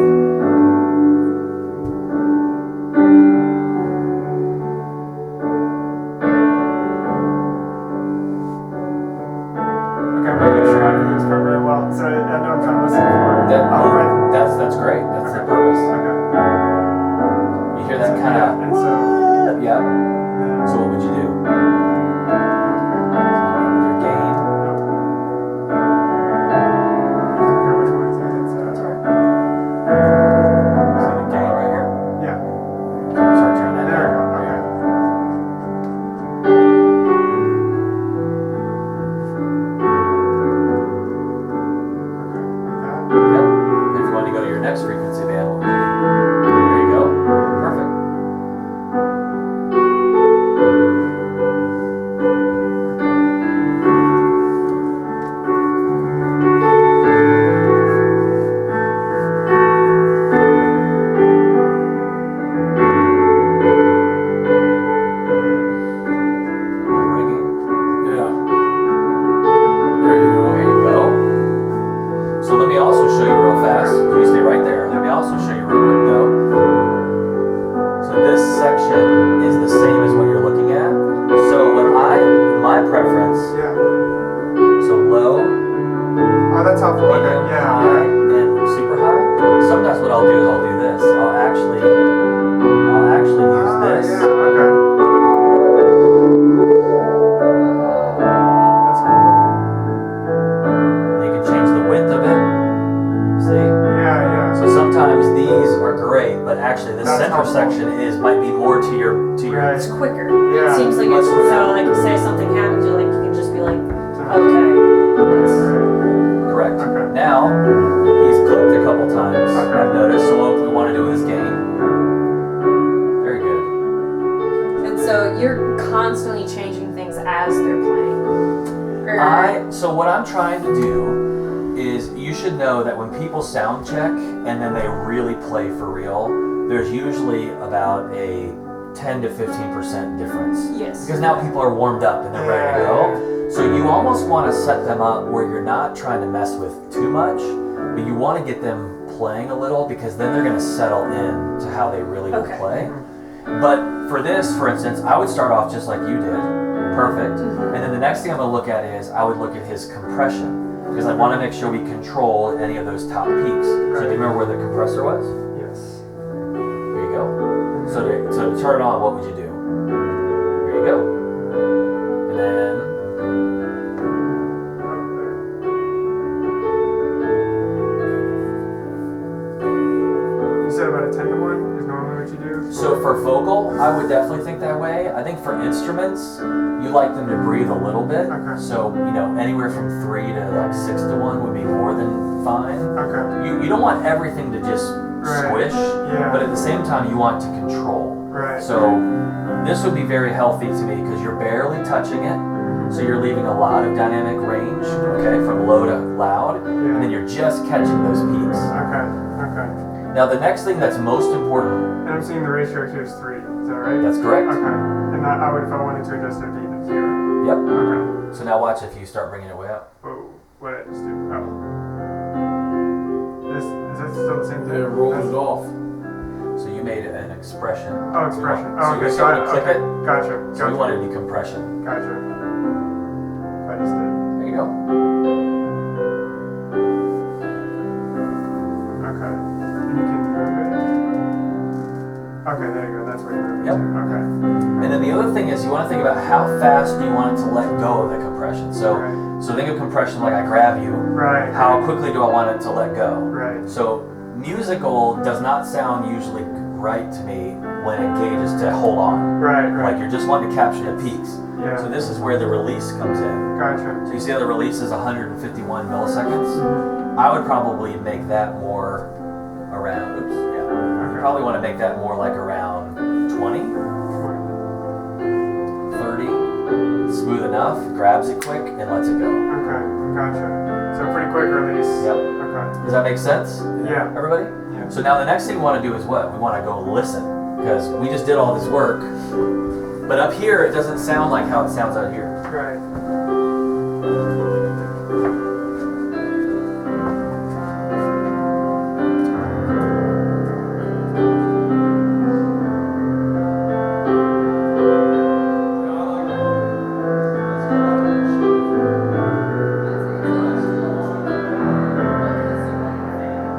Yep. Yeah. So what would you do? With your gain. Okay, which one is it? It's, See the gain right here? yeah. Start turning that There we down. go. Okay. Okay, like that. Yep. And if you want to go to your next frequency band, what would you do? There you go. Perfect. Ringing. Yeah. There you There go. you go. So let me also show you real fast. You stay right there. Let me also show you real quick though. So this section is the same as what you're looking at. So my preference, Yeah. so low, Oh, that's helpful. Okay. medium, Yeah. high, and super high. Sometimes what I'll do is I'll do this. I'll actually use this. Yeah. Okay. That's cool. You can change the width of it. See? Yeah. Yeah. So sometimes these are great, but actually this That's center helpful. section might be more to your Right. It's quicker. Yeah. It seems like it's so like say something happens, you can just be like, okay. correct. Okay. Now he's clicked a couple times. Okay. I've noticed. So what we want to do with this gain. Very good. And so you're constantly changing things as they're playing. Or, So what I'm trying to do is you should know that when people sound check and then they really play for real, there's usually about a 10 to 15% difference. yes. Because now people are warmed up and they're ready to go. So you almost want to set them up where you're not trying to mess with too much, but you want to get them playing a little because then they're going to settle in to how they really would Okay. play. But for this, for instance, I would start off just like you did. Perfect. And then the next thing I'm going to look at is I would look at his compression because I want to make sure we control any of those top peaks. So do you remember where the compressor was? Yes. There you go. So to turn it on, what would you do? There you go. And then You said about a 10 to 1 is normally what you do? so for vocal, I would definitely think that way. I think for instruments, you like them to breathe a little bit. Okay. So anywhere from 3 to like 6 to 1 would be more than fine. Okay. You don't want everything to just Right. squish, Yeah. but at the same time, you want to control. Right. So this would be very healthy to me because you're barely touching it. So you're leaving a lot of dynamic range, okay, from low to loud, and then you're just catching those peaks. Okay. Okay. Now the next thing that's most important, And I'm seeing the ratio here is 3. Is that right? that's correct. Okay. And that I would, if I wanted to adjust it, be to 0. Yep. Okay. So now watch if you start bringing it way up. Whoa. What did I just do? Oh. Is that still the same thing? Yeah, roll it off. So you made an expression. Oh, expression. So Oh, you okay. just want to click okay. it. Gotcha. So Gotcha. we want it to be compression. Gotcha. I just did. There you go. Okay. And you can move it. Okay, there you go. That's where you move it Yep. to. Okay. And then the other thing is you want to think about how fast do you want it to let go of the compression. So Right. so think of compression like I grab you. Right. How quickly do I want it to let go? Right. So musical does not sound usually right to me when it gauges to hold on. Right. Like Right. you're just wanting to capture the peaks. Yeah. So this is where the release comes in. Gotcha. So you see how the release is 151 milliseconds? I would probably make that more around, oops, yeah. You Okay. probably want to make that more like around 20, 30, smooth enough, grabs it quick, and lets it go. Okay. Gotcha. So pretty quick release. Yep. Okay. Does that make sense? Yeah. Everybody? Yeah. So now the next thing we want to do is what? We want to go listen, because we just did all this work, but up here it doesn't sound like how it sounds out here. Right.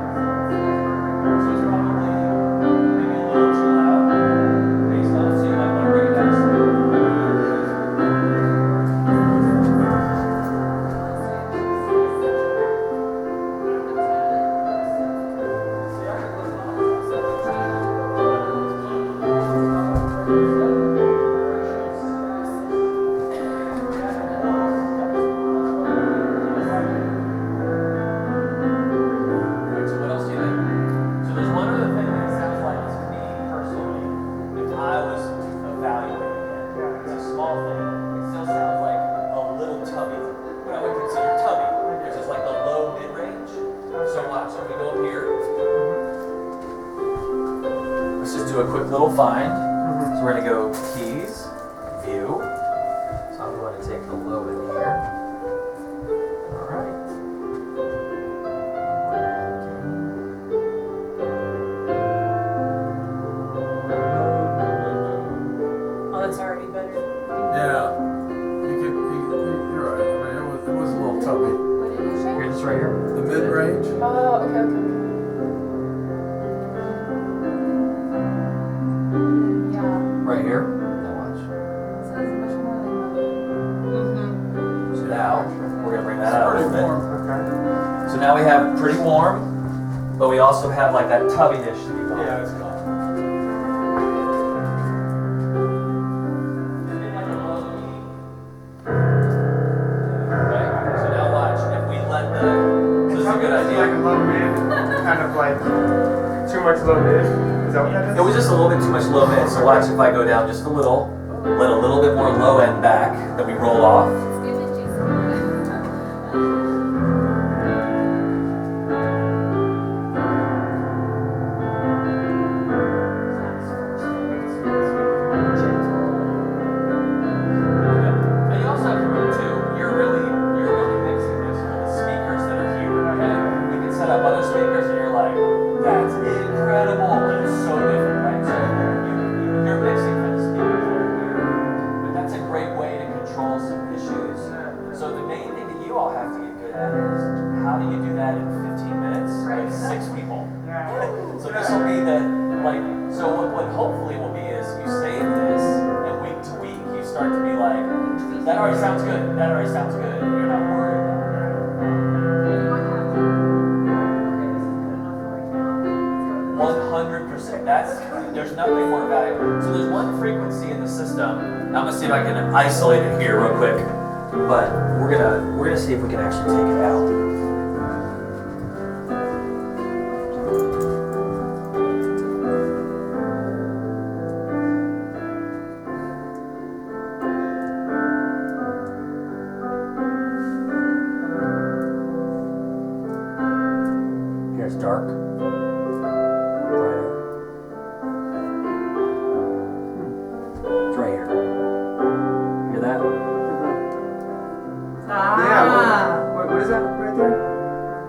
So it's probably maybe a little too loud, based on, so you might want to quick little find. So we're gonna go keys, view. So I'm going to take the low in here. All right. Oh, that's already better. Yeah. You're right. I mean, it was a little tubby. What did you say? Here, this right here. The mid-range. Oh, okay. Yeah. Right here. Now watch. So it's much more like So now we're gonna bring that out a Pretty little bit. warm. So now we have pretty warm, but we also have like that tubbiness to be gone. Yeah, it's gone. Right? So now watch. If we let the, this is a good Like a idea. low mid, kind of like too much low mid. Is that what that is? It was just a little bit too much low mid. So watch if I go down just a little, let a little bit more low end back, then we roll off. And you also have to remember too, you're really mixing this with the speakers that are here. Okay? You can set up other speakers and you're like, that's incredible, but it's so different, right? So you're mixing for the speakers that are here, but that's a great way to control some issues. So the main thing that you all have to get good at is how do you do that in 15 minutes with 6 people? Yeah. So this will be the, like, so what hopefully will be is you save this, and week to week you start to be like, that already sounds good, that already sounds good, and you're not worried about it. you might have to. Okay, this is good enough for right now. 100%. There's nothing more valuable. So there's one frequency in the system. I'm gonna see if I can isolate it here real quick, but we're gonna see if we can actually take it out. Here's dark. Brighter. It's right here. Hear that? Yeah. What is that right there?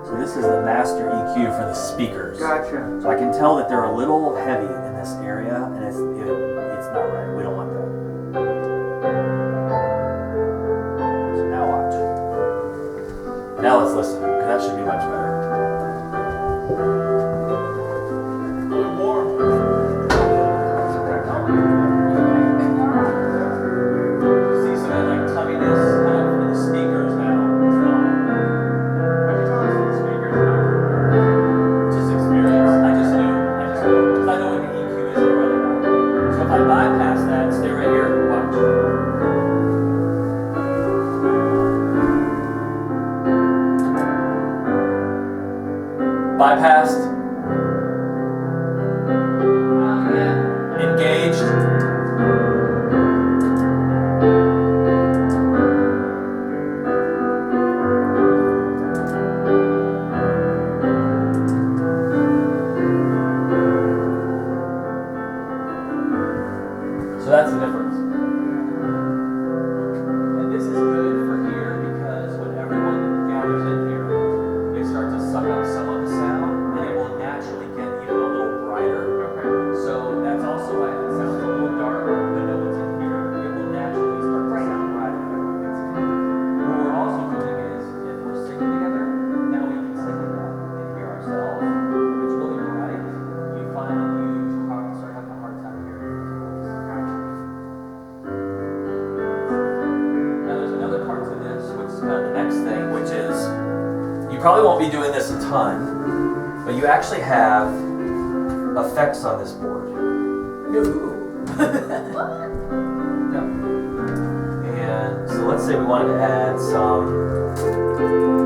So this is the master EQ for the speakers. Gotcha. So I can tell that they're a little heavy in this area, and it's not right. We don't want that. So now watch. Now let's listen, because that should be much better. See some of that like tubbiness kind of in the speakers now. It's gone. How'd you tell us the speakers now? Just experience. I just knew. Because I know what the EQ is already. So if I bypass that, stay right here, watch. Bypassed. Engaged. So that's the difference. And this is good for here because when everyone gathers in here, they start to suck up some of the sound and it will naturally get even a little brighter. So that's also why it sounds a little dark, but no one's in here. It will naturally start to sound brighter when everyone gets in here. What we're also doing is if we're singing together, now we can sing with that and hear ourselves. If it's really bright, you find that you start having a hard time hearing your voice. Now there's another part to this, which is kind of the next thing, which is you probably won't be doing this a ton, but you actually have effects on this board. Yeah. And so let's say we wanted to add some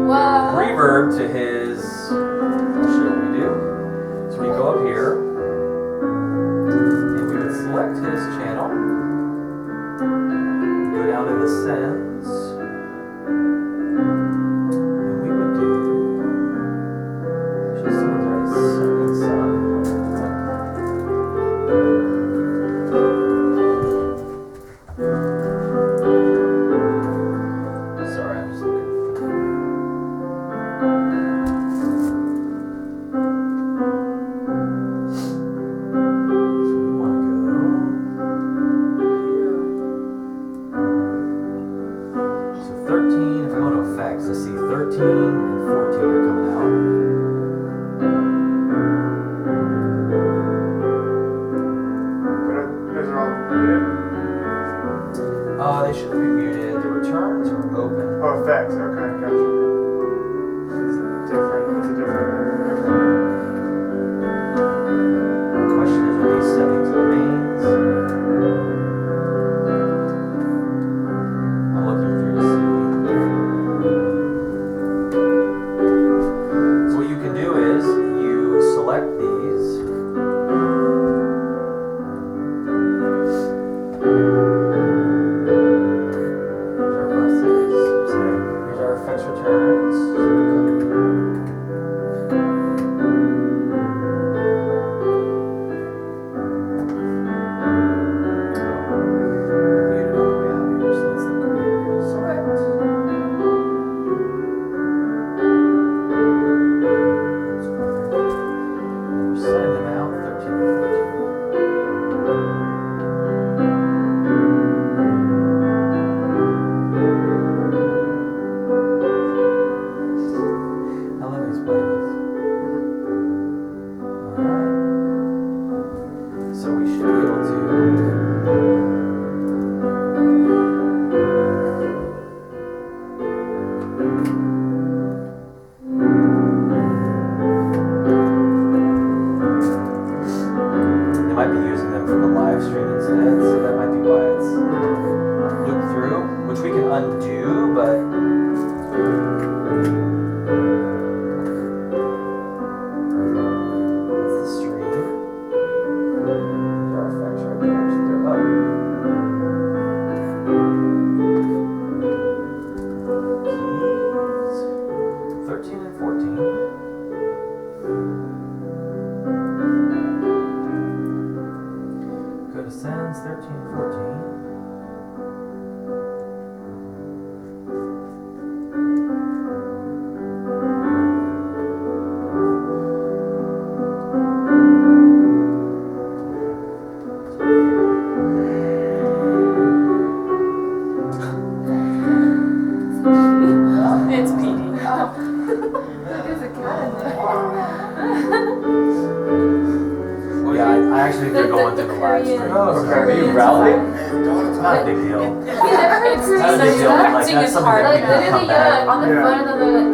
What? reverb to his. I'll show you what we do. So we go up here, and we would select his channel. Go down to the sends, and we would do. Actually, someone's already sending some. 13 and 14 are coming out. Those are all muted. They shouldn't be muted. The returns are open. Oh, effects. Okay, gotcha. It's different. It's a different. The question is, are these settings the mains? I'm looking through to see. So what you can do is you select these. Here's our buses. Here's our effects returns. Muted all the way out here, so let's look over here. Select. We're setting them out 13 and 14. Now let me explain this. Alright. So we should be able to they might be using them for the live stream instead, so that might be why it's looped through, which we can undo, but that's the stream. There are effects right there, so they're up. Keys. 13 and 14. Go to sounds 13 and 14. It's PD. There's a cat in there. Well, yeah, I actually think they're going through the live stream. Oh, so okay. Are you rallying? it's not a big deal. You never heard It's not a big deal. Like, Acting that's is something hard. that we Like can literally, come you're like back. on the Yeah. phone and they're like,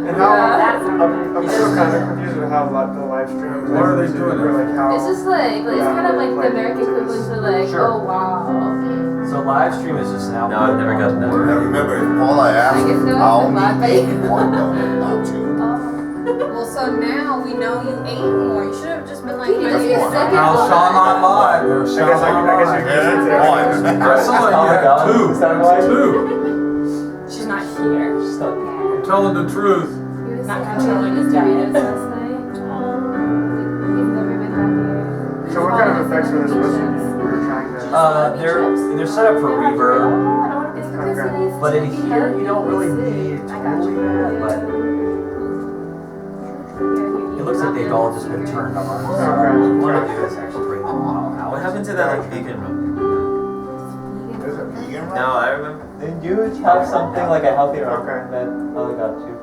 And how? that's I'm still kind of confused with how the live stream. Why are they doing it? Like how? it's just like it's kind of like the American equivalent to like, Sure. oh wow. So live stream is just now. No, I've never gotten that. Now remember, if all I asked, I guess no, I it's not only bad. ate one donut, not two. Well, so now we know you ate more. You should have just been like, You just "Ready get for second it." Now Sean not live. I guess I guess you Yeah, can say one. I saw Oh you my had God. two. Sound like- Two. She's not here. She's not- I'm telling the truth. Not controlling his diet. last night. He's never been happier. So what kind of effects are they supposed to be? We're trying to. They're set up for reverb, It's because it is but in to be here you don't really healthy. need I got totally you. that, but it looks like they've all just been turned on. So Okay. what I'll do is actually bring them all out. What happened to that like vegan room? There's a vegan No, I remember. Didn't you have something like a healthy room Okay. that I got you?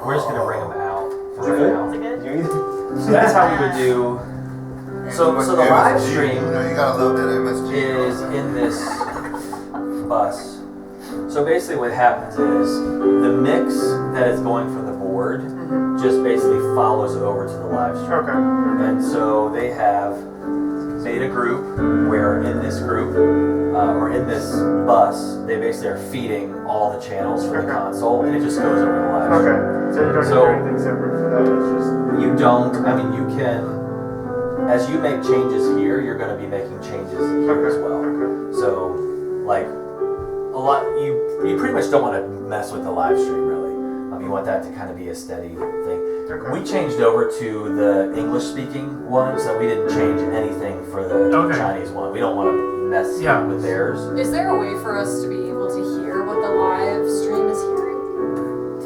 We're just gonna bring them out for Is it right good? now. Did you eat it? So that's how we would do. So the live stream You know, you gotta love that MSG. is in this bus. So basically what happens is the mix that is going from the board just basically follows over to the live stream. Okay. And so they have made a group where in this group, or in this bus, they basically are feeding all the channels for the Okay. console, and it just goes over the live stream. Okay. So you don't So- do anything separate for that. It's just. You don't, I mean, you can, as you make changes here, you're going to be making changes here as well. Okay. So, like, a lot, you pretty much don't want to mess with the live stream, really. You want that to kind of be a steady thing. Okay. We changed over to the English-speaking one, so we didn't change anything for the Okay. Chinese one. We don't want to mess Yeah. with theirs. Is there a way for us to be able to hear what the live stream is hearing?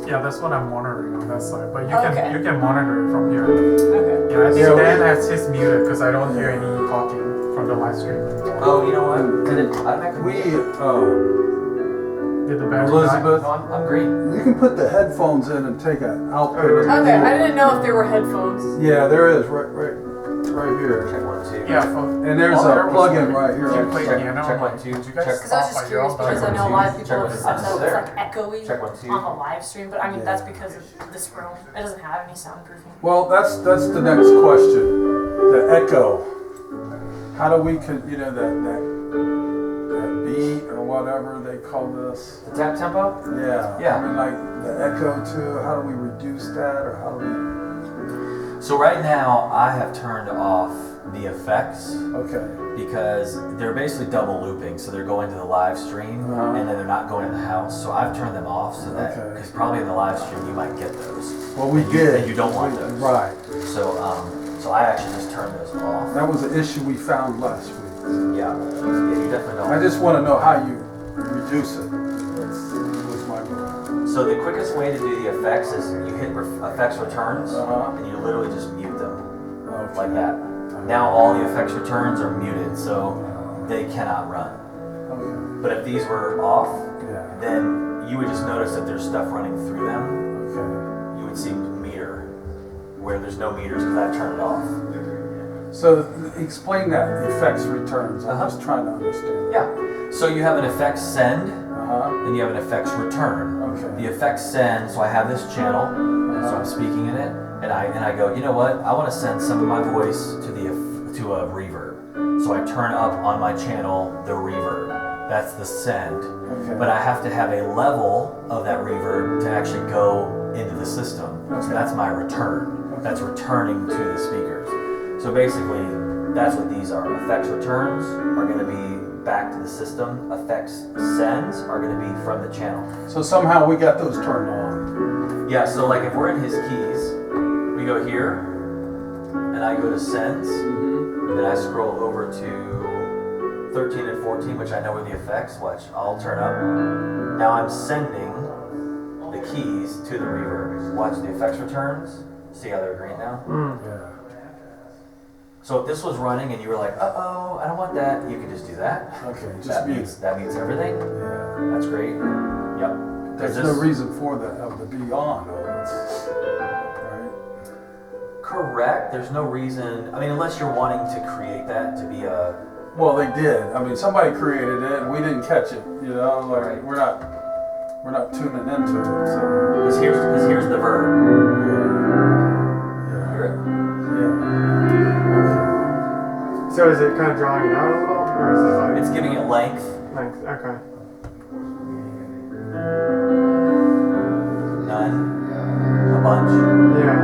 Yeah, that's what I'm monitoring on that side. But Okay. you can monitor it from here. Okay. Yeah, I think Yeah, Dan has his muted because I don't hear any talking from the live stream anymore. Oh, you know what? Did it automatically? Did the battery Elizabeth, No, I'm green. you can put the headphones in and take an output. Okay, I didn't know if there were headphones. Yeah, there is, right here. Check 1, 2. Yeah, phone. And there's Oh, there a was plug-in one. right here. Did you play Check, piano? check 1, 2. Did you guys Check. Because I was just curious because I know a lot of people have said that it's like echoey Check 1, 2. on the live stream, but I mean that's because of this room. It doesn't have any soundproofing. Well, that's the next question. The echo. How do we, that beat or whatever they call this? The tap tempo? Yeah. Yeah. I mean, like the echo too. How do we reduce that, or how do So right now, I have turned off the effects we? Okay. because they're basically double looping. So they're going to the live stream Uh-huh. and then they're not going in the house. So I've turned them off so that, Okay. because probably in the live stream you might get those. Well, we And did. And you don't want those. Right. So I actually just turned those off. That was an issue we found last week. Yeah, you definitely don't. I just want to know how you reduce it. Was my goal. So the quickest way to do the effects is you hit effects returns Uh-huh. and you literally just mute them Okay. like that. Now all the effects returns are muted, so they cannot run. Okay. But if these were off, Yeah. then you would just notice that there's stuff running through them. Okay. You would see meter where there's no meters because I've turned it off. So explain that effects returns. I'm Uh-huh. just trying to understand. Yeah. So you have an effects send Uh-huh. and you have an effects return. Okay. The effects send, so I have this channel, so I'm speaking in it, and I go, you know what? I want to send some of my voice to a reverb. So I turn up on my channel the reverb. That's the send. Okay. But I have to have a level of that reverb to actually go into the system. So Okay. that's my return. That's returning to the speakers. So basically, that's what these are. Effects returns are going to be back to the system. Effects sends are going to be from the channel. So somehow we got those turned on. Yeah, so like if we're in his keys, we go here, and I go to sends, then I scroll over to 13 and 14, which I know are the effects. Watch, I'll turn up. Now I'm sending the keys to the reverb. Watch the effects returns. See how they're green now? Yeah. So if this was running and you were like, uh-oh, I don't want that, you could just do that. Okay. Just That mute. means everything. Yeah. That's great. Yep. There's no reason for that to be on. Though. Right. Correct. There's no reason. I mean, unless you're wanting to create that to be a. Well, they did. I mean, somebody created it, and we didn't catch it. You know, like Right. we're not tuning into it. So Because here's the verb. yeah. Hear it? Yeah. So is it kind of drawing it out a little, or is it like? It's giving it length. Okay. None. A bunch. Yeah.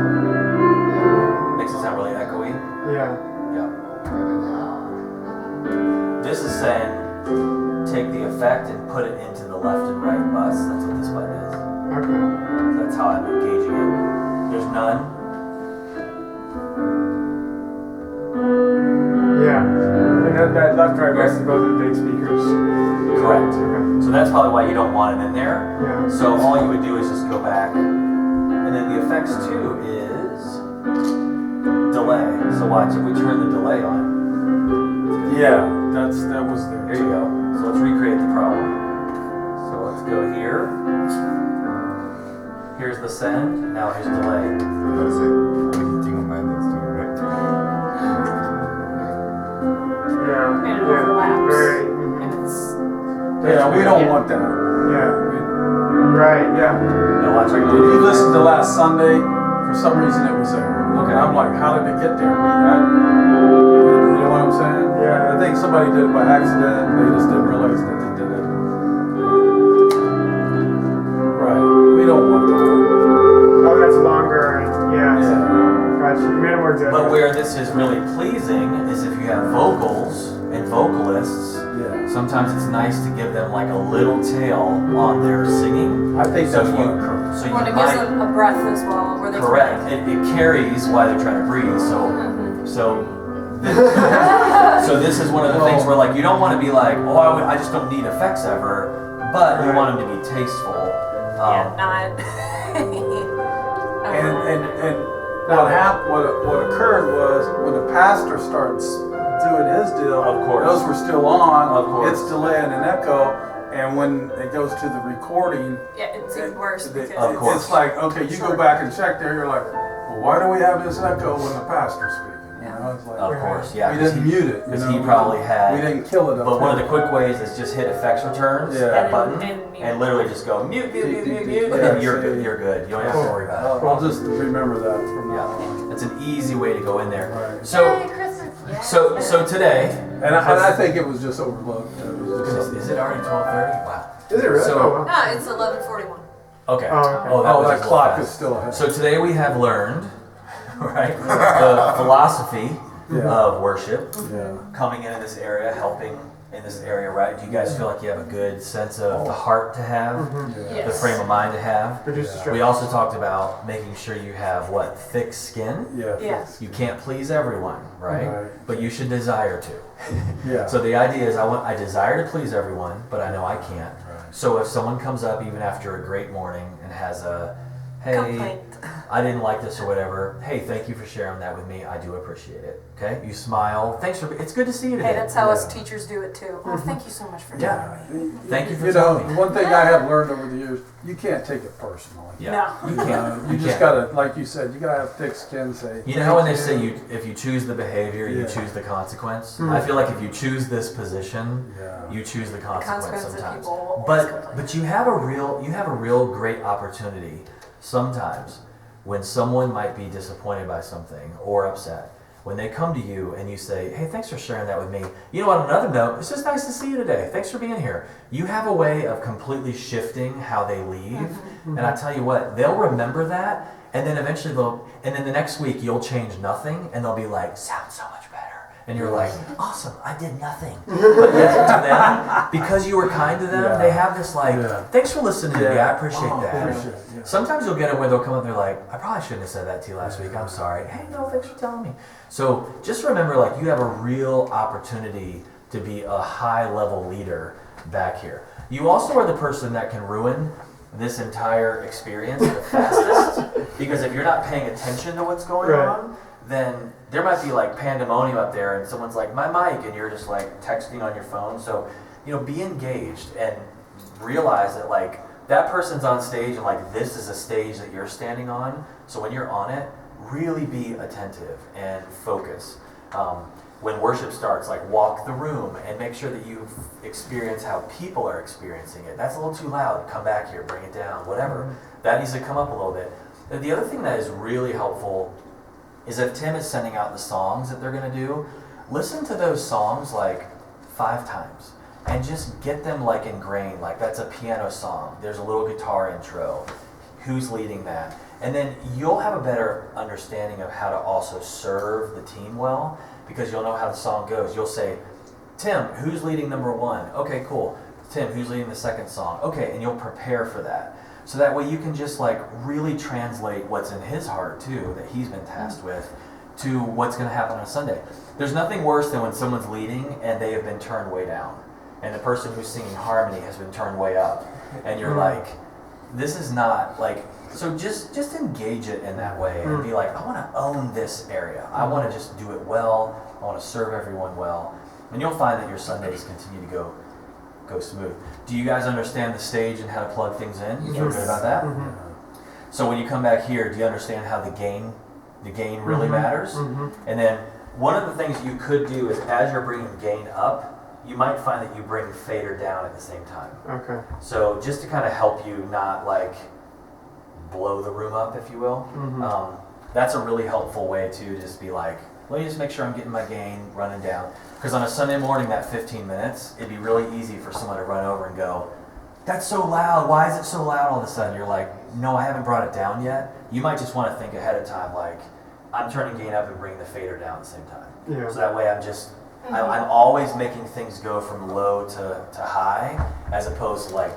Makes it sound really echoey. Yeah. Yeah. This is saying take the effect and put it into the left and right bus. That's what this button is. Okay. So that's how I'm engaging it. There's none. Yeah. And that left right bus is both of the big speakers. Correct. Okay. So that's probably why you don't want it in there. Yeah. So all you would do is just go back. And then the effects too is delay. So watch, if we turn the delay on. Yeah. That was there. There you go. So let's recreate the problem. So let's go here. Here's the send. Now here's delay. That's it. The heating of my legs too, right? Yeah. And it Yeah. overlaps. Right. And it's Yeah, we don't want that. Yeah. Right. Yeah. Now watch, I If go you listened to last Sunday, for some reason it was there. Okay. I'm like, how did it get there? You know what I'm saying? Yeah. I think somebody did it by accident. They just didn't realize that they did it. Right. We don't want that. Oh, that's longer. And yeah. Yeah. Gotcha. You made it more good. But where this is really pleasing is if you have vocals and vocalists, Yeah. sometimes it's nice to give them like a little tail on their singing. I think So that's what you, occurred. so you when it gives might, them a breath as well, where they correct, can it carries while they're trying to breathe. So this, so this is one of the things where like you don't want to be like, oh, I just don't need effects ever, but you want them to be tasteful. not. And what occurred was when the pastor started doing his deal, Of course. those were still on. Of course. It's delaying an echo, And when it goes to the recording, Yeah, it's even worse because Of course. it's like, okay, you go back and check there, you're like, well, why do we have this echo when the pastor's speaking? You know, it's like, Of course, yeah. we didn't mute it. Because he probably had. We didn't kill it up But one of the there. quick ways is just hit effects returns, Yeah. that And button, mute. and literally just go mute, mute, mute, mute, mute, Yeah, and you're see. good. You're good. You don't have to worry about it. I'll just remember that from now on. Yeah, it's an easy way to go in there. Right. So, so today, And I think it was just overlooked. It was just is it already 12:30? Wow. Is it really? So- Oh, wow. No, it's 11:41. Okay. Oh, okay. Oh, that Oh, was that just a little clock fast. is still ahead. So today we have learned, right, the philosophy Yeah. of worship, Yeah. coming into this area, helping in this area, right? Do you guys feel like you have a good sense of the heart to have, Yeah. the frame of mind to have? Reduce the stress. We also talked about making sure you have what, thick skin? Yeah. Yes. You can't please everyone, right? Right. But you should desire to. Yeah. So the idea is I desire to please everyone, but I know I can't. Right. So if someone comes up even after a great morning and has a, hey, Complaint. I didn't like this or whatever, hey, thank you for sharing that with me. I do appreciate it. Okay? You smile. Thanks for, it's good to see you today. Hey, that's how us Yeah. teachers do it too. Oh, thank you so much for Yeah. telling me. Thank you for You know, telling me. one thing I have learned over the years, you can't take it personally. Yeah. No. You can't. You just can't. gotta, like you said, you gotta have thick skin. Say. You know how when they "Thank say you, if you choose the behavior, you Yeah. choose the consequence? I feel like if you choose this position, Yeah. you choose the consequence consequence that sometimes. people will always complain. But you have a real great opportunity sometimes when someone might be disappointed by something or upset. When they come to you and you say, hey, thanks for sharing that with me. You know, on another note, it's just nice to see you today. Thanks for being here. You have a way of completely shifting how they leave. And I tell you what, they'll remember that. And then eventually and then the next week you'll change nothing and they'll be like, sounds so much better. And you're like, awesome, I did nothing. But yet to them, because you were kind to them, Yeah. they have this like, Yeah. thanks for listening to me, I appreciate Oh, that. appreciate it, yeah. Sometimes you'll get it where they'll come up and they're like, I probably shouldn't have said that to you last week, I'm sorry. Hey, no, thanks for telling me. So just remember, like, you have a real opportunity to be a high level leader back here. You also are the person that can ruin this entire experience the fastest, because if you're not paying attention to what's going Right. on, then there might be like pandemonium up there and someone's like, my mic, and you're just like texting on your phone. So, you know, be engaged and realize that like that person's on stage and like this is a stage that you're standing on. So when you're on it, really be attentive and focus. When worship starts, like walk the room and make sure that you experience how people are experiencing it. That's a little too loud. Come back here, bring it down, whatever. That needs to come up a little bit. And the other thing that is really helpful is if Tim is sending out the songs that they're going to do, listen to those songs like 5 times and just get them like ingrained. Like that's a piano song. There's a little guitar intro. Who's leading that? And then you'll have a better understanding of how to also serve the team well, because you'll know how the song goes. You'll say, Tim, who's leading number 1? Okay, cool. Tim, who's leading the second song? Okay, and you'll prepare for that. So that way you can just like really translate what's in his heart too, that he's been tasked with, to what's going to happen on Sunday. There's nothing worse than when someone's leading and they have been turned way down, and the person who's singing harmony has been turned way up, and you're like, this is not like. So just engage it in that way and be like, I want to own this area. I want to just do it well. I want to serve everyone well, and you'll find that your Sundays continue to go smooth. Do you guys understand the stage and how to plug things in? You feel good about that? So when you come back here, do you understand how the gain really matters? And then one of the things you could do is, as you're bringing gain up, you might find that you bring fader down at the same time. Okay. So just to kind of help you not like blow the room up, if you will. That's a really helpful way to just be like, let me just make sure I'm getting my gain running down. Because on a Sunday morning, that 15 minutes, it'd be really easy for someone to run over and go, that's so loud, why is it so loud all of a sudden? You're like, no, I haven't brought it down yet. You might just want to think ahead of time, like, I'm turning gain up and bringing the fader down at the same time. Yeah. So that way I'm always making things go from low to high, as opposed to like